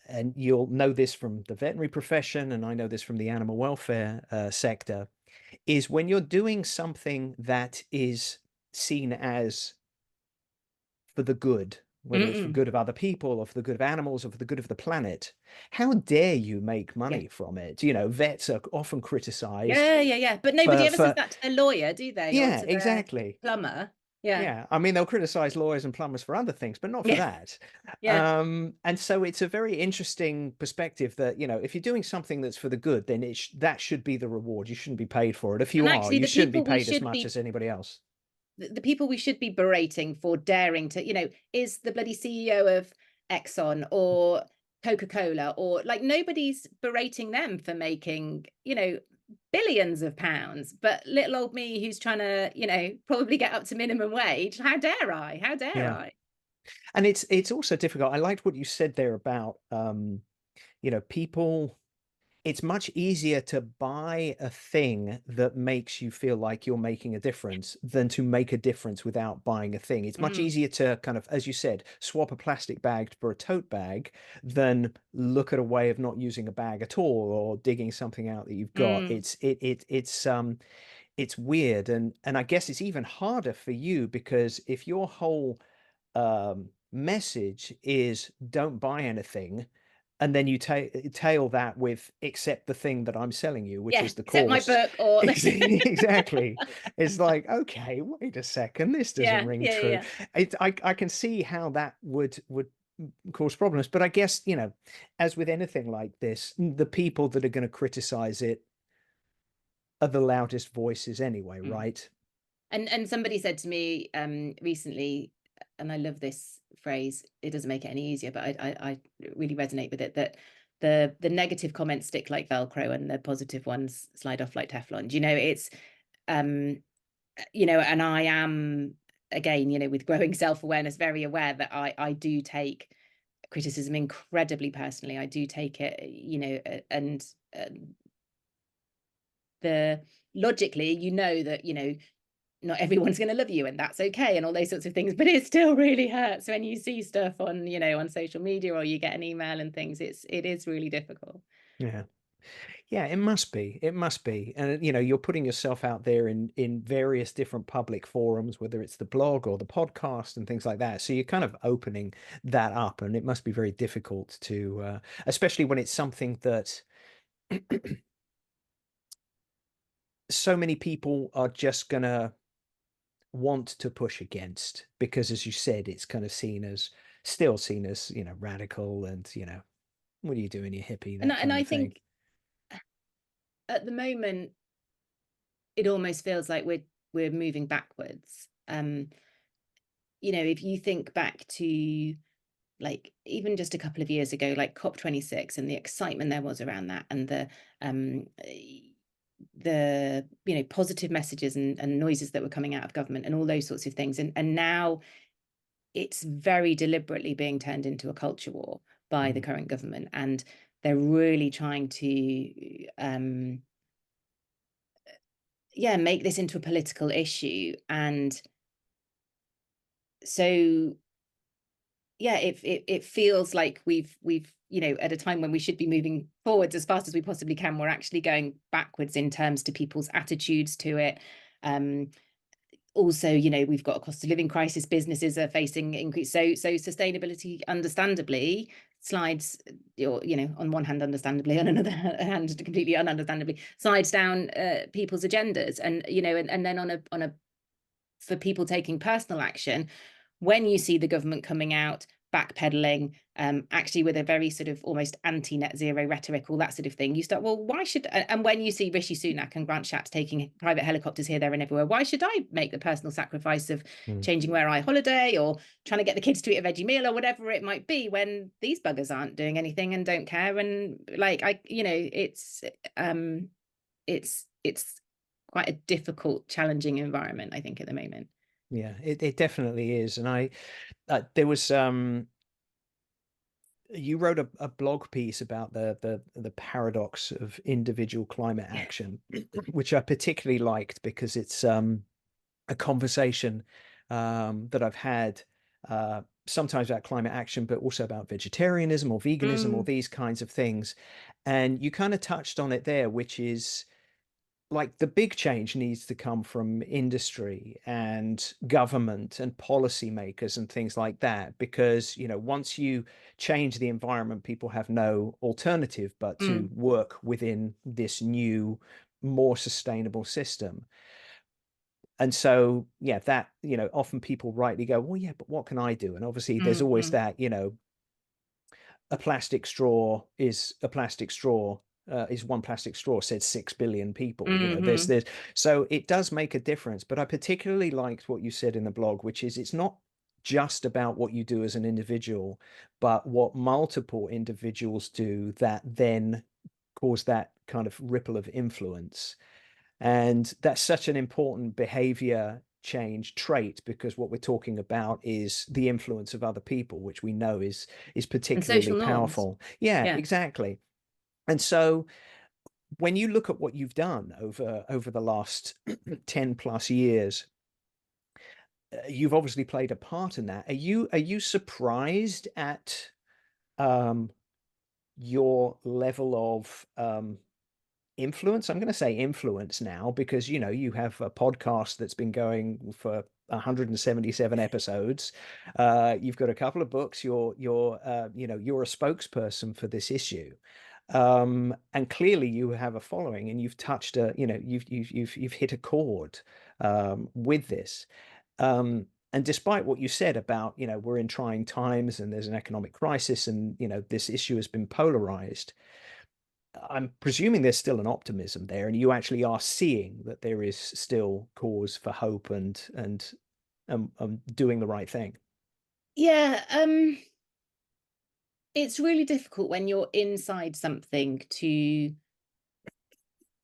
and you'll know this from the veterinary profession, and I know this from the animal welfare sector, is when you're doing something that is seen as for the good, whether it's for the Mm-mm. good of other people or for the good of animals or for the good of the planet, how dare you make Yeah. money from it? Vets are often criticized Yeah, yeah, yeah. But nobody for ever says for that to their lawyer, do they? Or yeah, to their exactly. plumber. Yeah. Yeah, I mean, they'll criticize lawyers and plumbers for other things, but not for Yeah. that. Yeah. And so it's a very interesting perspective that, if you're doing something that's for the good, then that should be the reward. You shouldn't be paid for it. If And you are, actually, you the shouldn't be people we paid as should much be as anybody else. the people we should be berating for daring to, is the bloody CEO of Exxon or Coca-Cola, or like, nobody's berating them for making, billions of pounds. But little old me who's trying to, probably get up to minimum wage, how dare I? How dare Yeah. I? And it's also difficult. I liked what you said there about, people. It's much easier to buy a thing that makes you feel like you're making a difference than to make a difference without buying a thing. It's much Mm, easier to kind of, as you said, swap a plastic bag for a tote bag than look at a way of not using a bag at all or digging something out that you've got. mm. It's weird, and I guess it's even harder for you because if your whole message is don't buy anything, and then you tail that with accept the thing that I'm selling you, which Yeah, is the except my course. book or Exactly. It's like, okay, wait a second, this doesn't yeah, ring yeah, true. yeah. I can see how that would cause problems, but I guess, as with anything like this, the people that are going to criticize it are the loudest voices anyway, Mm. right? And somebody said to me recently, and I love this phrase. It doesn't make it any easier, but I really resonate with it. That the negative comments stick like Velcro, and the positive ones slide off like Teflon. It's um, and I am, again, with growing self awareness, very aware that I do take criticism incredibly personally. I do take it, and the logically, that not everyone's going to love you, and that's okay, and all those sorts of things, but it still really hurts when you see stuff on, on social media, or you get an email and things. It is really difficult. Yeah. Yeah, it must be. It must be. And you're putting yourself out there in various different public forums, whether it's the blog or the podcast and things like that. So you're kind of opening that up, and it must be very difficult to, especially when it's something that so many people are just gonna want to push against because, as you said, it's kind of still seen as, radical and, what are you doing, you hippie, and that I, and kind I of thing. think at the moment it almost feels like we're moving backwards. if you think back to, like, even just a couple of years ago, like COP26 and the excitement there was around that, and um positive messages and noises that were coming out of government and all those sorts of things, and now it's very deliberately being turned into a culture war by the Mm. current government, and they're really trying to make this into a political issue. And so it feels like we've at a time when we should be moving forwards as fast as we possibly can, we're actually going backwards in terms to people's attitudes to it. um Also, we've got a cost of living crisis, businesses are facing increase, so sustainability understandably slides, or on one hand understandably, on another hand completely ununderstandably slides down people's agendas. And and then on a for people taking personal action, when you see the government coming out backpedaling, actually with a very sort of almost anti-net zero rhetoric, all that sort of thing, you start, well, why should, and when you see Rishi Sunak and Grant Shapps taking private helicopters here, there, and everywhere, why should I make the personal sacrifice of Mm. changing where I holiday, or trying to get the kids to eat a veggie meal, or whatever it might be, when these buggers aren't doing anything and don't care? And like, it's quite a difficult, challenging environment, I think, at the moment. Yeah, it definitely is. And there was, you wrote a blog piece about the paradox of individual climate Yeah. action, which I particularly liked because it's a conversation that I've had sometimes about climate action, but also about vegetarianism or veganism or Mm, these kinds of things. And you kind of touched on it there, which is like the big change needs to come from industry and government and policymakers and things like that, because once you change the environment, people have no alternative but to mm. work within this new, more sustainable system. And so yeah, that often people rightly go, well, yeah, but what can I do? And obviously there's Mm, always mm, that, a plastic straw is a plastic straw, is one plastic straw, said 6 billion people. mhm. There's so it does make a difference. But I particularly liked what you said in the blog, which is it's not just about what you do as an individual, but what multiple individuals do that then cause that kind of ripple of influence. And that's such an important behavior change trait, because what we're talking about is the influence of other people, which we know is And particularly social norms. powerful. Yeah, Yeah. exactly. And so when you look at what you've done over the last 10 plus years, you've obviously played a part in that. Are you surprised at um your level of influence? I'm going to say influence now, because you have a podcast that's been going for 177 episodes. You've got a couple of books. You're a spokesperson for this issue, and clearly you have a following, and you've touched a you've hit a chord with this. And despite what you said about we're in trying times and there's an economic crisis, and this issue has been polarized, I'm presuming there's still an optimism there, and you actually are seeing that there is still cause for hope and doing the right thing. Yeah, it's really difficult when you're inside something to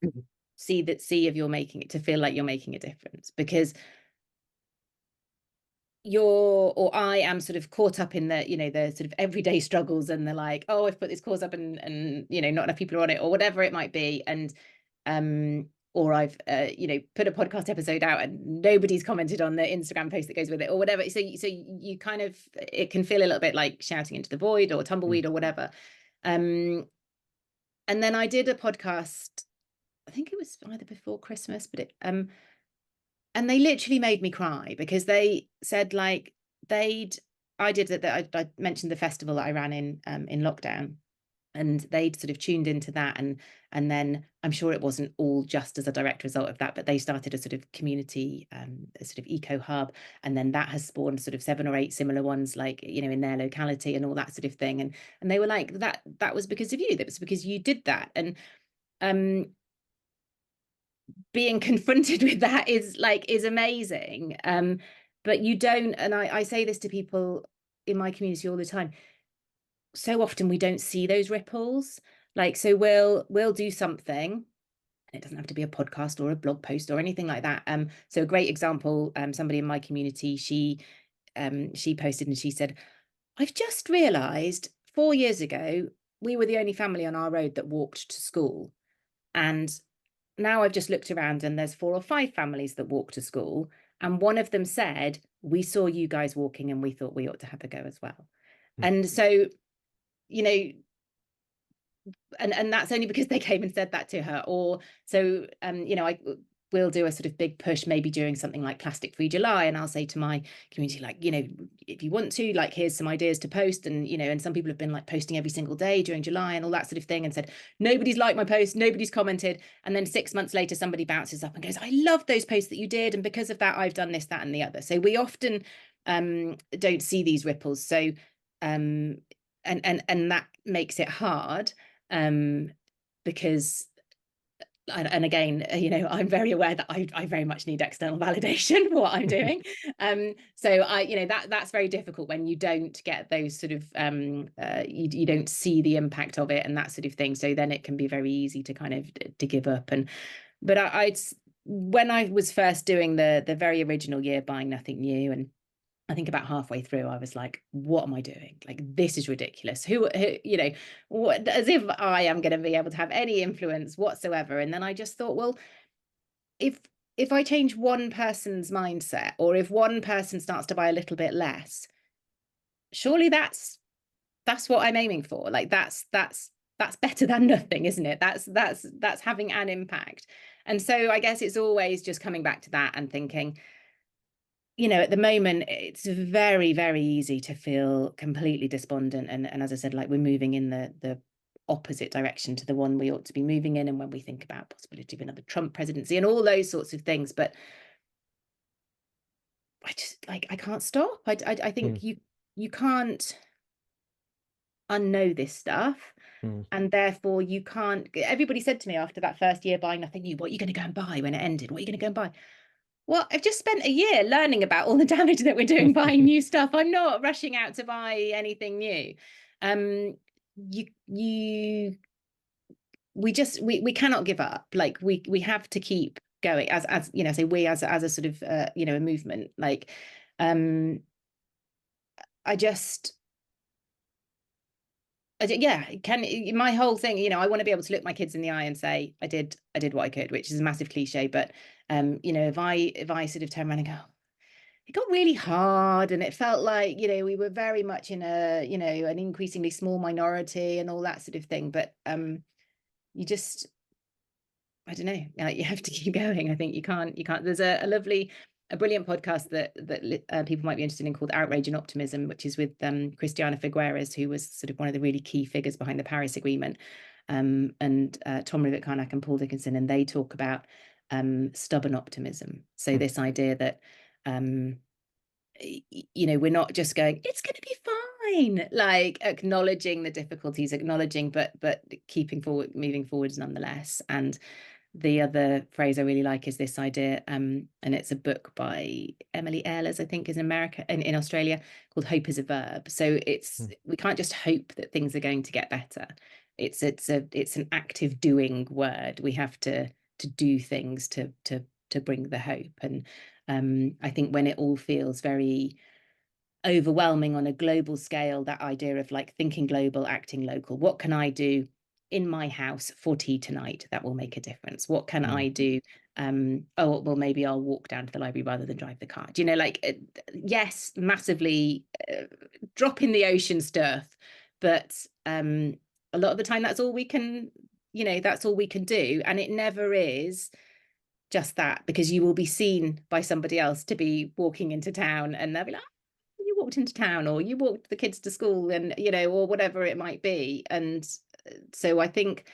Mhm. see if you're making it, to feel like you're making a difference, because I am sort of caught up in the sort of everyday struggles, and they're like, oh, I've put this cause up, and not enough people are on it, or whatever it might be. And or I've put a podcast episode out and nobody's commented on the Instagram post that goes with it, or whatever. So you kind of, it can feel a little bit like shouting into the void or Mm. tumbleweed or whatever. um and then I did a podcast, I think it was either before Christmas, but and they literally made me cry, because they said, like, they'd I did that, I mentioned the festival that I ran in lockdown, and they'd sort of tuned into that, and then I'm sure it wasn't all just as a direct result of that, but they started a sort of community, a sort of eco hub, and then that has spawned sort of 7 or 8 similar ones, like, in their locality and all that sort of thing. And they were like, that was because of you, that was because you did that. And um being confronted with that is amazing. but you don't, and I say this to people in my community all the time, so often we don't see those ripples. Like, so we'll do something. It doesn't have to be a podcast or a blog post or anything like that. So a great example, somebody in my community, she posted and she said, I've just realized 4 years ago, we were the only family on our road that walked to school. And now I've just looked around and there's 4 or 5 families that walk to school. And one of them said, we saw you guys walking and we thought we ought to have a go as well. Mm. And so, you know, and that's only because they came and said that to her. Or so, you know, I will do a sort of big push maybe during something like Plastic Free July, and I'll say to my community, like, you know, if you want to, like, here's some ideas to post. And you know, and some people have been like posting every single day during July and all that sort of thing, and said nobody's liked my post, nobody's commented, and then 6 months later somebody bounces up and goes, I love those posts that you did, and because of that I've done this, that and the other. So we often don't see these ripples. So and that makes it hard, because, and again, you know, I'm very aware that I very much need external validation for what I'm doing. So you know, that's very difficult when you don't get those sort of, you don't see the impact of it and that sort of thing. So then it can be very easy to kind of to give up. And but when I was first doing the very original year, Buying Nothing New, and I think about halfway through, I was like, what am I doing? Like, this is ridiculous. Who you know, what, as if I am going to be able to have any influence whatsoever. And then I just thought, well, if if I change one person's mindset, or if one person starts to buy a little bit less, surely that's what I'm aiming for. Like, that's better than nothing, isn't it? That's having an impact. And so I guess it's always just coming back to that and thinking, you know, at the moment, it's very, very easy to feel completely despondent. And as I said, like, we're moving in the opposite direction to the one we ought to be moving in. And when we think about possibility of another Trump presidency and all those sorts of things, but I just, like, I can't stop. I Mm. think you can't unknow this stuff. Mm. And therefore you can't, everybody said to me after that first year Buying Nothing New, what are you going to go and buy when it ended? What are you going to go and buy? Well, I've just spent a year learning about all the damage that we're doing buying new stuff. I'm not rushing out to buy anything new. Um, you we cannot give up. Like, we have to keep going, as you know, say we as a sort of you know, a movement. Like, um, I just yeah, can my whole thing, you know, I want to be able to look my kids in the eye and say, I did what I could, which is a massive cliche, but you know, if I sort of turn around and go, it got really hard and it felt like, you know, we were very much in a, you know, an increasingly small minority and all that sort of thing. But you just, I don't know, like, you have to keep going. I think you can't. There's a brilliant podcast that people might be interested in, called Outrage and Optimism, which is with Christiana Figueres, who was sort of one of the really key figures behind the Paris Agreement, and Tom Rivett-Carnac and Paul Dickinson, and they talk about stubborn optimism. So Mm. this idea that you know, we're not just going, it's going to be fine, like acknowledging the difficulties, acknowledging, but keeping forward, moving forwards nonetheless. And the other phrase I really like is this idea, and it's a book by Emily Ehlers, I think, is in America, in Australia, called Hope is a Verb. So it's, Mm. we can't just hope that things are going to get better. It's an active doing word. We have to do things to bring the hope. And I think when it all feels very overwhelming on a global scale, that idea of like thinking global, acting local, what can I do in my house for tea tonight that will make a difference? What can Mm. I do? Oh, well, maybe I'll walk down to the library rather than drive the car. Do you know, like, yes, massively drop in the ocean stuff, but a lot of the time that's all we can, you know, that's all we can do. And it never is just that, because you will be seen by somebody else to be walking into town and they'll be like, "Oh, you walked into town, or you walked the kids to school," and, you know, or whatever it might be. And so I think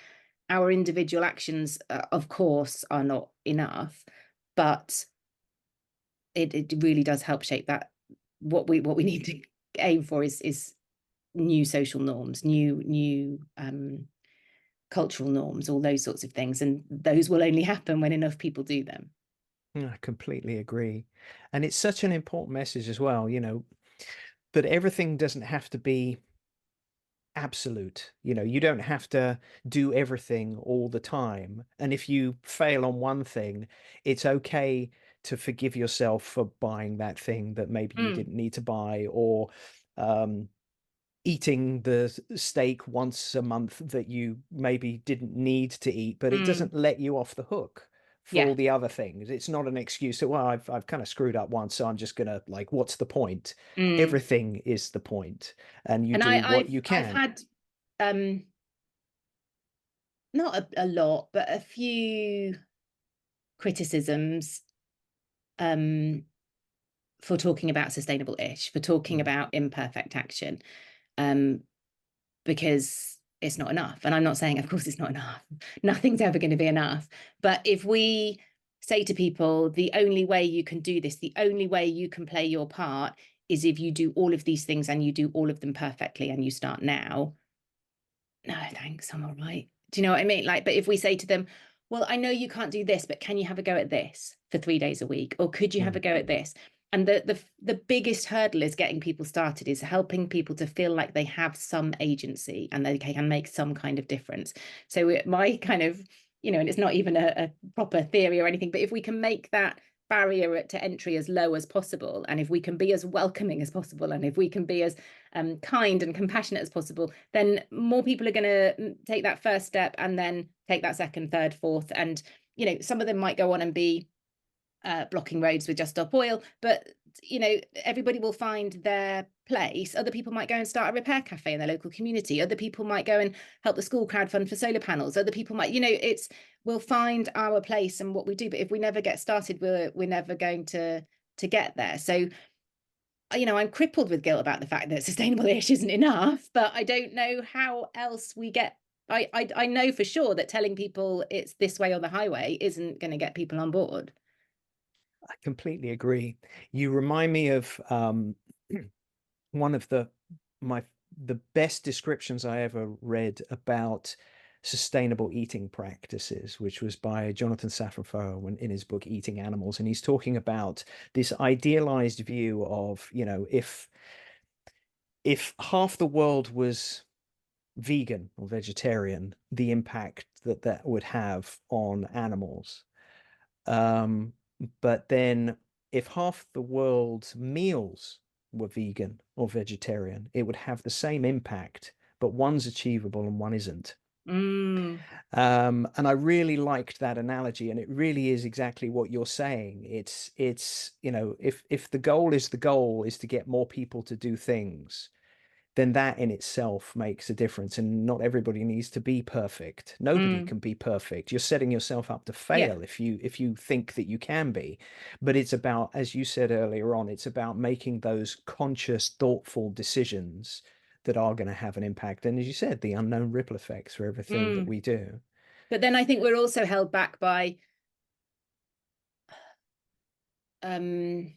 our individual actions, of course, are not enough, but it really does help shape that. What we need to aim for is new social norms, new cultural norms, all those sorts of things, and those will only happen when enough people do them. I completely agree. And it's such an important message as well, that everything doesn't have to be absolute. You don't have to do everything all the time. And if you fail on one thing, it's okay to forgive yourself for buying that thing that maybe you Mm, didn't need to buy, or um, eating the steak once a month that you maybe didn't need to eat, but it mm, doesn't let you off the hook for yeah. all the other things. It's not an excuse that, well, I've kind of screwed up once, so I'm just gonna, like, what's the point? Mm. Everything is the point, and you And do what you I've can. had um not a lot, but a few criticisms um for talking about sustainable-ish, for talking Mm, about imperfect action, um, because it's not enough. And I'm not saying, of course, it's not enough. Nothing's ever going to be enough. But if we say to people, the only way you can do this, the only way you can play your part is if you do all of these things and you do all of them perfectly and you start now, no, thanks, I'm all right. Do you know what I mean? Like, but if we say to them, well, I know you can't do this, but can you have a go at this for 3 days a week? Or could you have mm. a go at this? And the biggest hurdle is getting people started, is helping people to feel like they have some agency and they can make some kind of difference. So my kind of, and it's not even a proper theory or anything, but if we can make that barrier to entry as low as possible, and if we can be as welcoming as possible, and if we can be as kind and compassionate as possible, then more people are going to take that first step and then take that second, third, fourth. And, some of them might go on and be blocking roads with Just Stop Oil, but, everybody will find their place. Other people might go and start a repair cafe in their local community. Other people might go and help the school crowdfund for solar panels. Other people might, we'll find our place and what we do. But if we never get started, we're never going to get there. So I'm crippled with guilt about the fact that sustainable-ish isn't enough, but I don't know how else we get. I know for sure that telling people it's this way or the highway isn't going to get people on board. I completely agree. You remind me of one of my the best descriptions I ever read about sustainable eating practices, which was by Jonathan Safran Foer in his book Eating Animals, and he's talking about this idealized view of, if half the world was vegan or vegetarian, the impact that that would have on animals. Um, but then if half the world's meals were vegan or vegetarian, it would have the same impact, but one's achievable and one isn't. Mm, And I really liked that analogy, and it really is exactly what you're saying. It's, if the goal is to get more people to do things, then that in itself makes a difference. And not everybody needs to be perfect. Nobody mm, can be perfect. You're setting yourself up to yeah. fail if you think that you can be. But it's about, as you said earlier on, it's about making those conscious, thoughtful decisions that are going to have an impact. And as you said, the unknown ripple effects for everything that Mm. we do. But then I think we're also held back by um,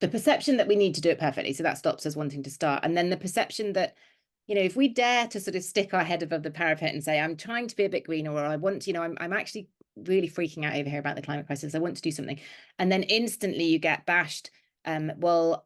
the perception that we need to do it perfectly. So that stops us wanting to start. And then the perception that, if we dare to sort of stick our head above the parapet and say, I'm trying to be a bit greener, or I want, I'm actually really freaking out over here about the climate crisis, I want to do something. And then instantly you get bashed. Well,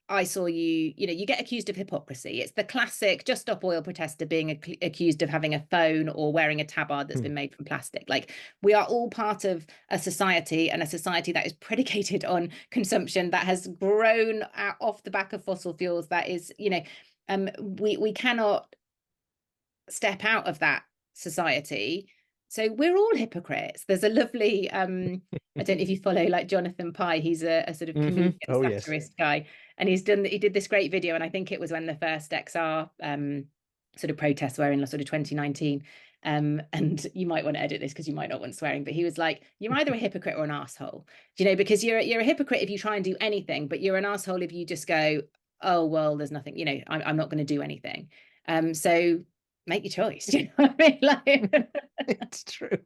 I saw you get accused of hypocrisy. It's the classic Just Stop Oil protester being accused of having a phone or wearing a tabard that's Hmm. been made from plastic. Like, we are all part of a society, and a society that is predicated on consumption, that has grown off the back of fossil fuels. That is, we cannot step out of that society. So we're all hypocrites. There's a lovely I don't know if you follow like Jonathan Pye. He's a sort of comedian Oh, yes. satirist guy, and he did this great video, and I think it was when the first XR sort of protests were in sort of 2019. And you might want to edit this because you might not want swearing, but he was like, you're either a hypocrite or an asshole, because you're a hypocrite if you try and do anything, but you're an asshole if you just go, oh well, there's nothing, I'm not going to do anything. So make your choice. Do you know what I mean? It's true.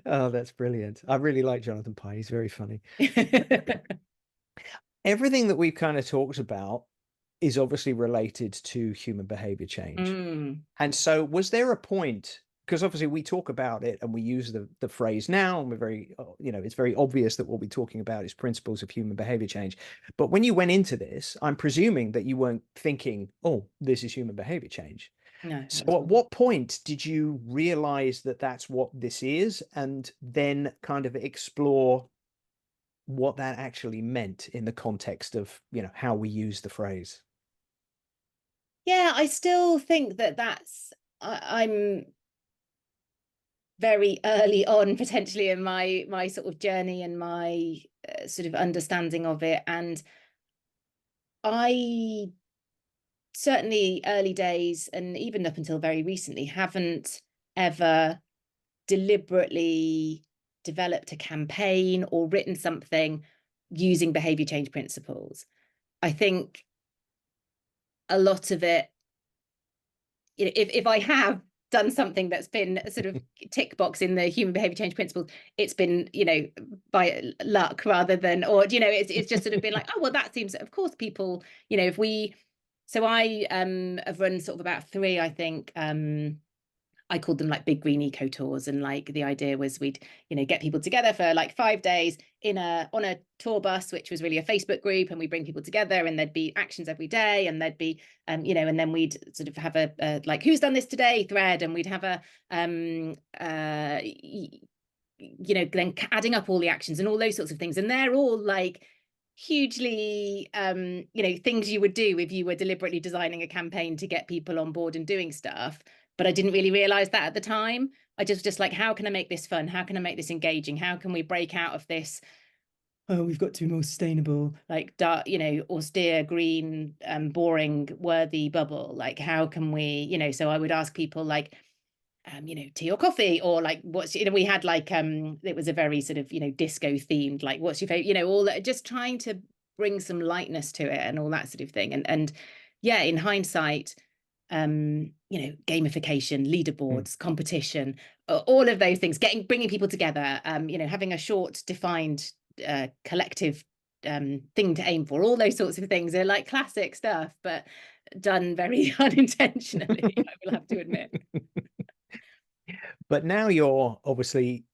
Oh, that's brilliant. I really like Jonathan Pye. He's very funny. Like, Everything that we've kind of talked about is obviously related to human behavior change. mm, And so, was there a point because obviously we talk about it and we use the phrase now, and we're very, it's very obvious that what we're talking about is principles of human behavior change. But when you went into this, I'm presuming that you weren't thinking, oh, this is human behavior change. No, not at So at all. what point did you realize that that's what this is, and then kind of explore what that actually meant in the context of, how we use the phrase? Yeah, I still think that I'm very early on potentially in my sort of journey and my sort of understanding of it. And I certainly early days and even up until very recently haven't ever deliberately developed a campaign or written something using behavior change principles. I think a lot of it, if I have done something that's been a sort of tick box in the human behavior change principles, it's been, by luck rather than, or, it's just sort of been like, oh, well, that seems, of course, people, if we, so I have run sort of about three, I think, I called them like big green eco tours. And like the idea was we'd, get people together for like 5 days on a tour bus, which was really a Facebook group. And we bring people together and there'd be actions every day. And there'd be, and then we'd sort of have a like, who's done this today thread. And we'd have a, then adding up all the actions and all those sorts of things. And they're all like hugely, things you would do if you were deliberately designing a campaign to get people on board and doing stuff. But I didn't really realize that at the time. I just like, how can I make this fun? How can I make this engaging? How can we break out of this, oh, we've got to be more sustainable, like dark, austere, green, boring, worthy bubble? Like, how can we, so I would ask people like, tea or coffee, or like, what's, we had like, it was a very sort of, disco themed, like, what's your favorite, all that, just trying to bring some lightness to it and all that sort of thing. And yeah, in hindsight, gamification, Mm. leaderboards, competition, all of those things, bringing people together, having a short, defined, collective thing to aim for, all those sorts of things are like classic stuff, but done very unintentionally, I will have to admit. But now you're obviously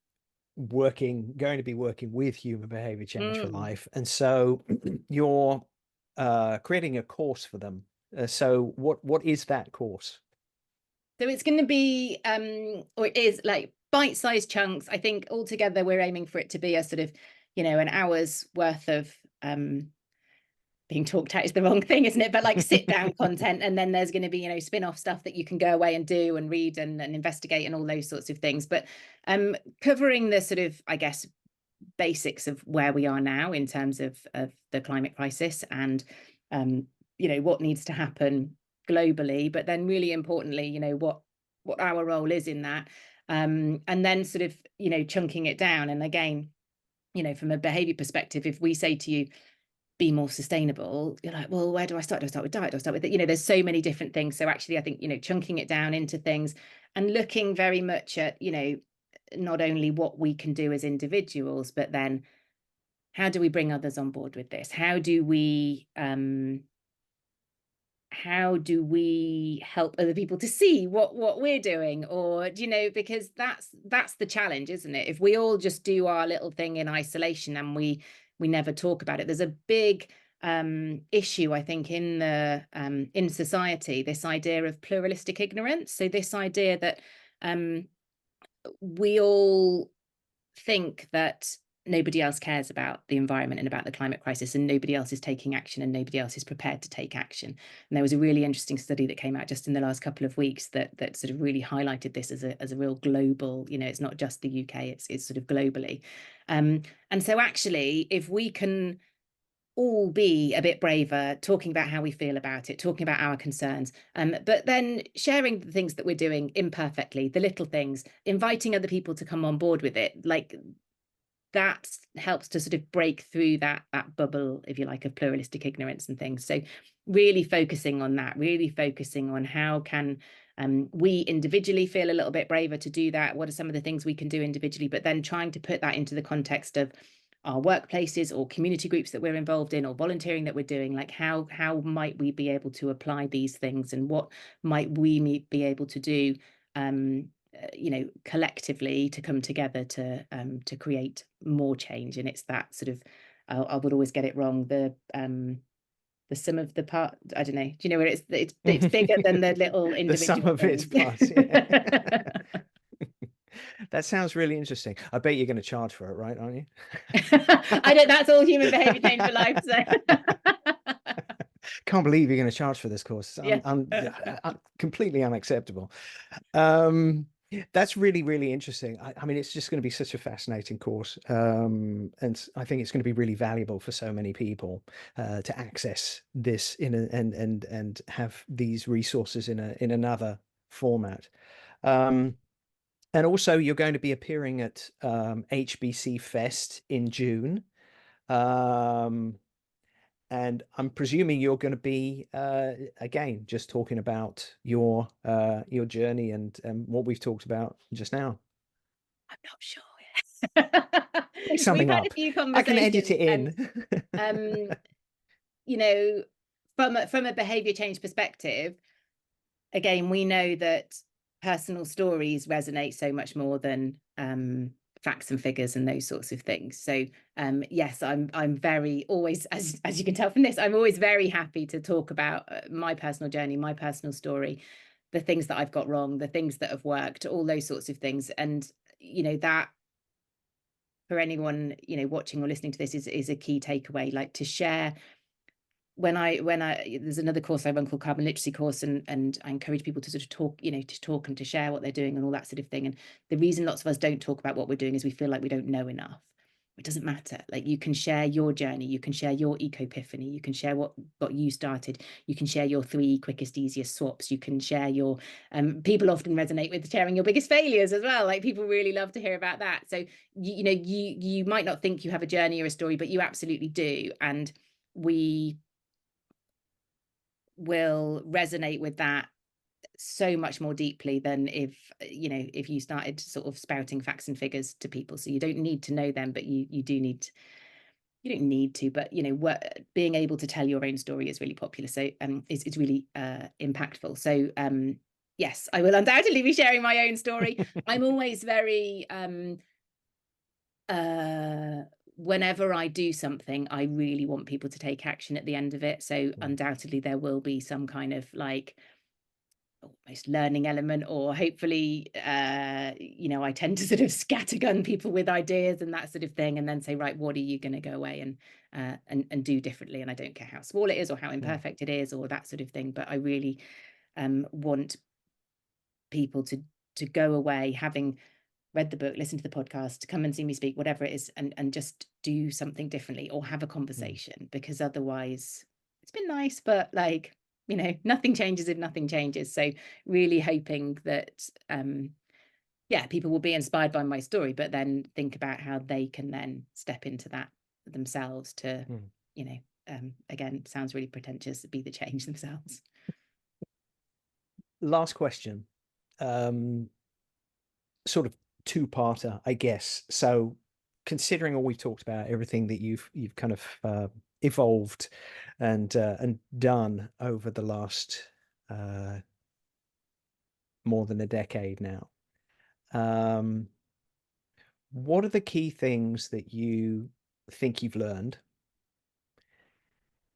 going to be working with human behavior change for Mm. life, and so you're creating a course for them. So what is that course? So it's going to be, or it is like bite-sized chunks. I think altogether we're aiming for it to be a sort of, an hour's worth of being talked at is the wrong thing, isn't it? But like sit down content. And then there's going to be, spin-off stuff that you can go away and do and read and investigate and all those sorts of things. But covering the sort of, I guess, basics of where we are now in terms of the climate crisis and, what needs to happen globally, but then really importantly, what our role is in that. And then sort of, chunking it down. And again, from a behavior perspective, if we say to you, be more sustainable, you're like, well, where do I start? Do I start with diet? Do I start with, there's so many different things. So actually, I think, chunking it down into things and looking very much at, not only what we can do as individuals, but then how do we bring others on board with this? How do we help other people to see what we're doing? Or because that's the challenge, isn't it? If we all just do our little thing in isolation and we never talk about it, there's a big issue, I think, in society, this idea of pluralistic ignorance. So this idea that we all think that nobody else cares about the environment and about the climate crisis, and nobody else is taking action, and nobody else is prepared to take action. And there was a really interesting study that came out just in the last couple of weeks that sort of really highlighted this as a real global, it's not just the UK, it's sort of globally. And so actually, if we can all be a bit braver, talking about how we feel about it, talking about our concerns, but then sharing the things that we're doing imperfectly, the little things, inviting other people to come on board with it, like that helps to sort of break through that bubble, if you like, of pluralistic ignorance and things. So really focusing on that, really focusing on how can we individually feel a little bit braver to do that? What are some of the things we can do individually? But then trying to put that into the context of our workplaces or community groups that we're involved in or volunteering that we're doing, like how might we be able to apply these things, and what might we be able to do collectively to come together to create more change. And it's that sort of, I would always get it wrong, the sum of the part. I don't know. Do you know where it's bigger than the little The sum individual of its things? parts, yeah. That sounds really interesting. I bet you're gonna charge for it, right, aren't you? I don't. That's all human behavior change for life. So Can't believe you're gonna charge for this course. yeah. Completely unacceptable. Um, that's really, really interesting. I mean, it's just gonna be such a fascinating course. And I think it's gonna be really valuable for so many people, to access this in a and have these resources in another format. Um, and also you're going to be appearing at, HBC Fest in June. Um, and I'm presuming you're going to be, again, just talking about your journey and what we've talked about just now. I'm not sure yet. Make We've something had a up. few I can edit conversations, it and in. um, you know, from a behavior change perspective, again, we know that personal stories resonate so much more than facts and figures and those sorts of things. So yes, I'm very always, as you can tell from this, I'm always very happy to talk about my personal journey, my personal story, the things that I've got wrong, the things that have worked, all those sorts of things. And that, for anyone watching or listening to this, is a key takeaway, like to share. When I there's another course I run called Carbon Literacy course, and I encourage people to sort of talk, to talk and to share what they're doing and all that sort of thing. And the reason lots of us don't talk about what we're doing is we feel like we don't know enough. It doesn't matter. Like, you can share your journey, you can share your eco epiphany, you can share what got you started, you can share your 3 quickest, easiest swaps, you can share your people often resonate with sharing your biggest failures as well. Like, people really love to hear about that. So you might not think you have a journey or a story, but you absolutely do. And we will resonate with that so much more deeply than if you started sort of spouting facts and figures to people. So you don't need to know them, but you do need you don't need to, but being able to tell your own story is really popular. So it's really impactful. So yes, I will undoubtedly be sharing my own story. I'm always very uh whenever I do something, I really want people to take action at the end of it. So Mm, undoubtedly there will be some kind of, like, almost learning element, or hopefully I tend to sort of scattergun people with ideas and that sort of thing, and then say, right, what are you going to go away and do differently? And I don't care how small it is or how mm, imperfect it is or that sort of thing, but I really want people to go away having read the book, listen to the podcast, to come and see me speak, whatever it is, and just do something differently or have a mm. conversation. Because otherwise, it's been nice, but, like, nothing changes if nothing changes. So really hoping that yeah, people will be inspired by my story, but then think about how they can then step into that themselves to, Mm. you know, again, sounds really pretentious, be the change themselves. Last question. Um, Sort of two-parter, I guess. So considering all we've talked about, everything that you've kind of evolved and done over the last uh, more than a decade now, um, what are the key things that you think you've learned,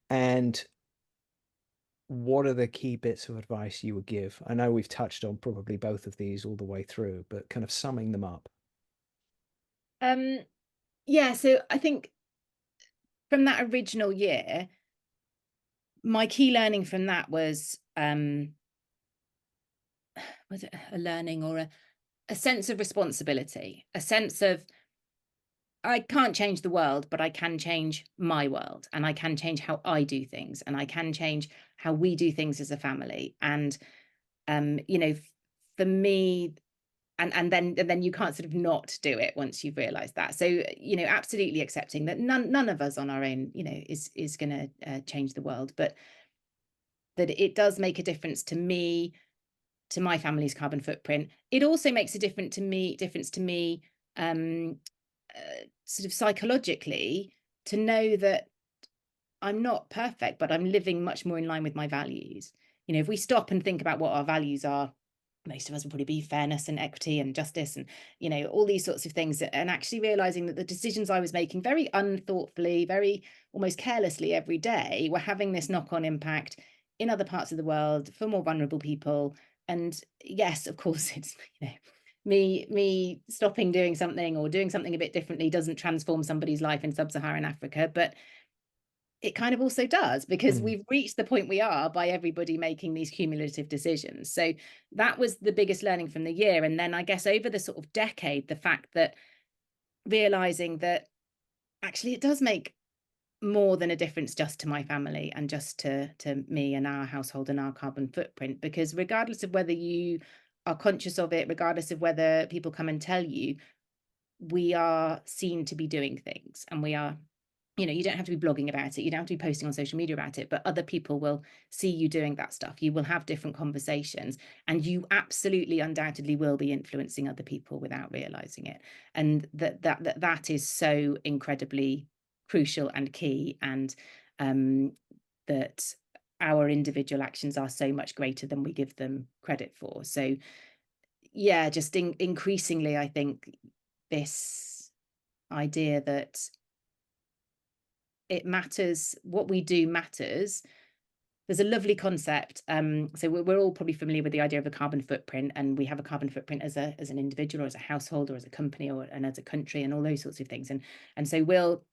and what are the key bits of advice you would give? I know we've touched on probably both of these all the way through, but kind of summing them up. Um, yeah, so I think from that original year, my key learning from that was it a learning or a sense of responsibility, a sense of, I can't change the world, but I can change my world, and I can change how I do things, and I can change how we do things as a family. And um, you know, f- for me, and then you can't sort of not do it once you've realized that. So absolutely accepting that none of us on our own is going to change the world, but that it does make a difference to me, to my family's carbon footprint. It also makes a difference to me, um, sort of psychologically, to know that I'm not perfect, but I'm living much more in line with my values. If we stop and think about what our values are, most of us would probably be fairness and equity and justice and, all these sorts of things. And actually realizing that the decisions I was making very unthoughtfully, very almost carelessly every day were having this knock-on impact in other parts of the world for more vulnerable people. And yes, of course, it's, me stopping doing something or doing something a bit differently doesn't transform somebody's life in sub-Saharan Africa, but it kind of also does, because Mm, we've reached the point we are by everybody making these cumulative decisions. So that was the biggest learning from the year. And then I guess over the sort of decade, the fact that realizing that actually it does make more than a difference just to my family and just to me and our household and our carbon footprint, because regardless of whether you are conscious of it, regardless of whether people come and tell you, we are seen to be doing things, and we are, you don't have to be blogging about it, you don't have to be posting on social media about it, but other people will see you doing that stuff. You will have different conversations, and you absolutely undoubtedly will be influencing other people without realizing it. And that is so incredibly crucial and key, and um that our individual actions are so much greater than we give them credit for. So yeah, just increasingly, I think this idea that it matters, what we do matters. There's a lovely concept. So we're all probably familiar with the idea of a carbon footprint, and we have a carbon footprint as an individual, or as a household, or as a company, or and as a country, and all those sorts of things. And so we'll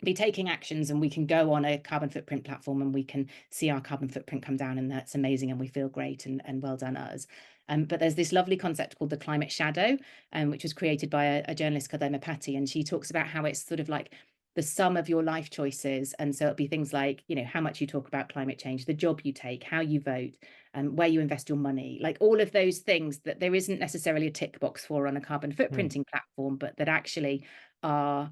be taking actions, and we can go on a carbon footprint platform, and we can see our carbon footprint come down, and that's amazing, and we feel great, and well done us. But there's this lovely concept called the climate shadow, which was created by a journalist called Emma Patty, and she talks about how it's sort of like the sum of your life choices. And so it'll be things like, how much you talk about climate change, the job you take, how you vote, and where you invest your money, like all of those things that there isn't necessarily a tick box for on a carbon mm. footprinting platform, but that actually are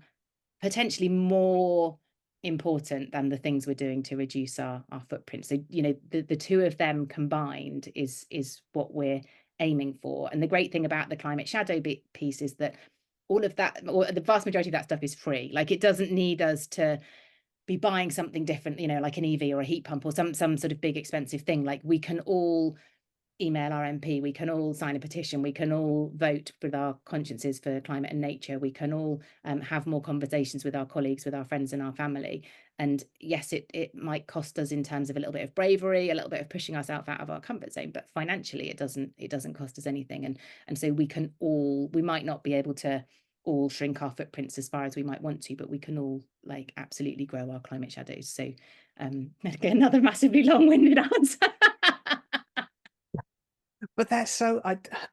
potentially more important than the things we're doing to reduce our footprint. So, the two of them combined is what we're aiming for. And the great thing about the climate shadow piece is that all of that, or the vast majority of that stuff, is free. Like, it doesn't need us to be buying something different, like an EV or a heat pump or some sort of big expensive thing. Like, we can all email our MP, we can all sign a petition, we can all vote with our consciences for climate and nature, we can all have more conversations with our colleagues, with our friends and our family. And yes, it might cost us in terms of a little bit of bravery, a little bit of pushing ourselves out of our comfort zone, but financially it doesn't cost us anything. And so we might not be able to all shrink our footprints as far as we might want to, but we can all, like, absolutely grow our climate shadows. So another massively long-winded answer. But that's so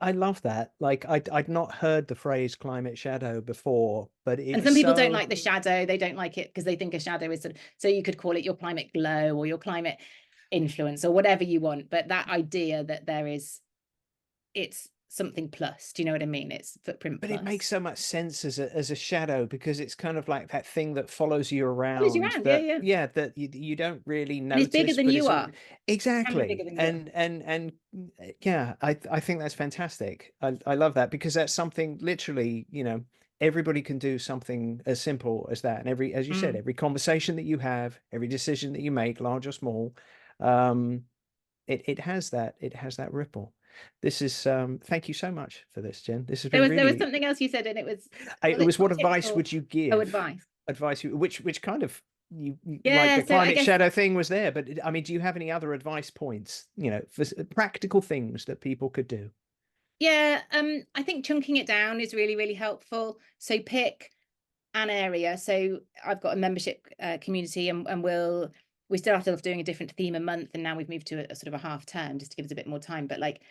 I love that. Like, I'd not heard the phrase climate shadow before, but And it's some people don't so. like the shadow. They don't like it because they think a shadow is sort of, so you could call it your climate glow or your climate influence or whatever you want. But that idea that it's something plus. Do you know what I mean? It's footprint But it makes plus. so much sense as a shadow, because it's kind of like that thing that follows you Follows you around, around. Yeah, that, yeah. yeah, that you don't really And it's bigger notice, than but you it's are. Can be bigger exactly. than you are. And yeah, I think that's fantastic. I love that, because that's something literally, everybody can do something as simple as that. And every, as you said, Mm. every conversation that you have, every decision that you make, large or small, um, it has that ripple. This is, thank you so much for this, Jen. This has There been was there was really. something else you said, and It was it was, what top tips advice or would you oh, give? advice? Advice, which kind of, like, Yeah. the So I climate guess, shadow thing was there, but I mean, do you have any other advice points, for practical things that people could do? yeah, I think chunking it down is really, really helpful. So pick an area. So I've got a membership community, and we started off doing a different theme a month, and now we've moved to a sort of a half term just to give us a bit more time. But like,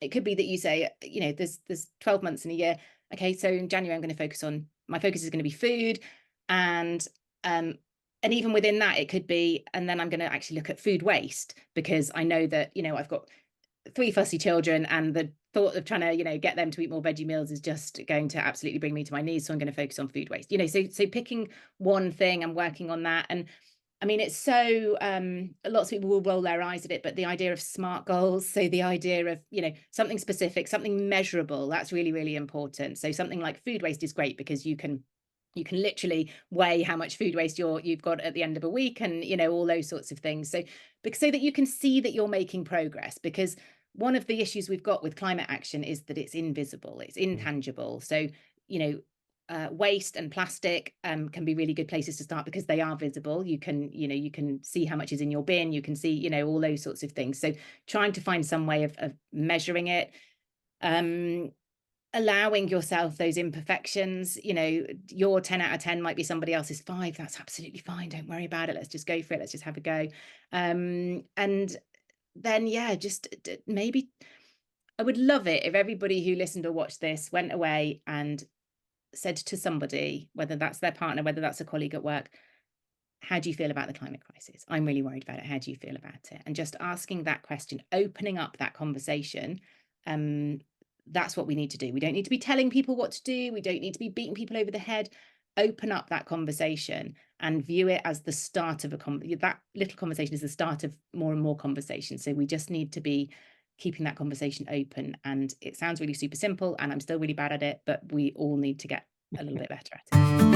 it could be that you say, there's 12 months in a year. Okay, so in January I'm going to focus on, my focus is going to be food, and um and even within that it could be, and then I'm going to actually look at food waste, because I know that, I've got three fussy children, and the thought of trying to, get them to eat more veggie meals is just going to absolutely bring me to my knees. So I'm going to focus on food waste. So picking one thing and working on that. And I mean, it's so lots of people will roll their eyes at it, but the idea of SMART goals, so the idea of, something specific, something measurable, that's really, really important. So something like food waste is great, because you can literally weigh how much food waste you've got at the end of a week, and all those sorts of things. So because, so that you can see that you're making progress. Because one of the issues we've got with climate action is that it's invisible, it's Mm. intangible. So, you know, waste and plastic can be really good places to start because they are visible. You can, you can see how much is in your bin. You can see, all those sorts of things. So, trying to find some way of measuring it, um, allowing yourself those imperfections. Your 10 out of 10 might be somebody else's 5. That's absolutely fine. Don't worry about it. Let's just go for it. Let's just have a go. And then, yeah, just maybe I would love it if everybody who listened or watched this went away and said to somebody, whether that's their partner, whether that's a colleague at work, how do you feel about the climate crisis? I'm really worried about it. How do you feel about it? And just asking that question, opening up that conversation. Um, that's what we need to do. We don't need to be telling people what to do. We don't need to be beating people over the head. Open up that conversation and view it as the start of that little conversation is the start of more and more conversation. So we just need to be keeping that conversation open. And it sounds really super simple, and I'm still really bad at it, but we all need to get a little bit better at it.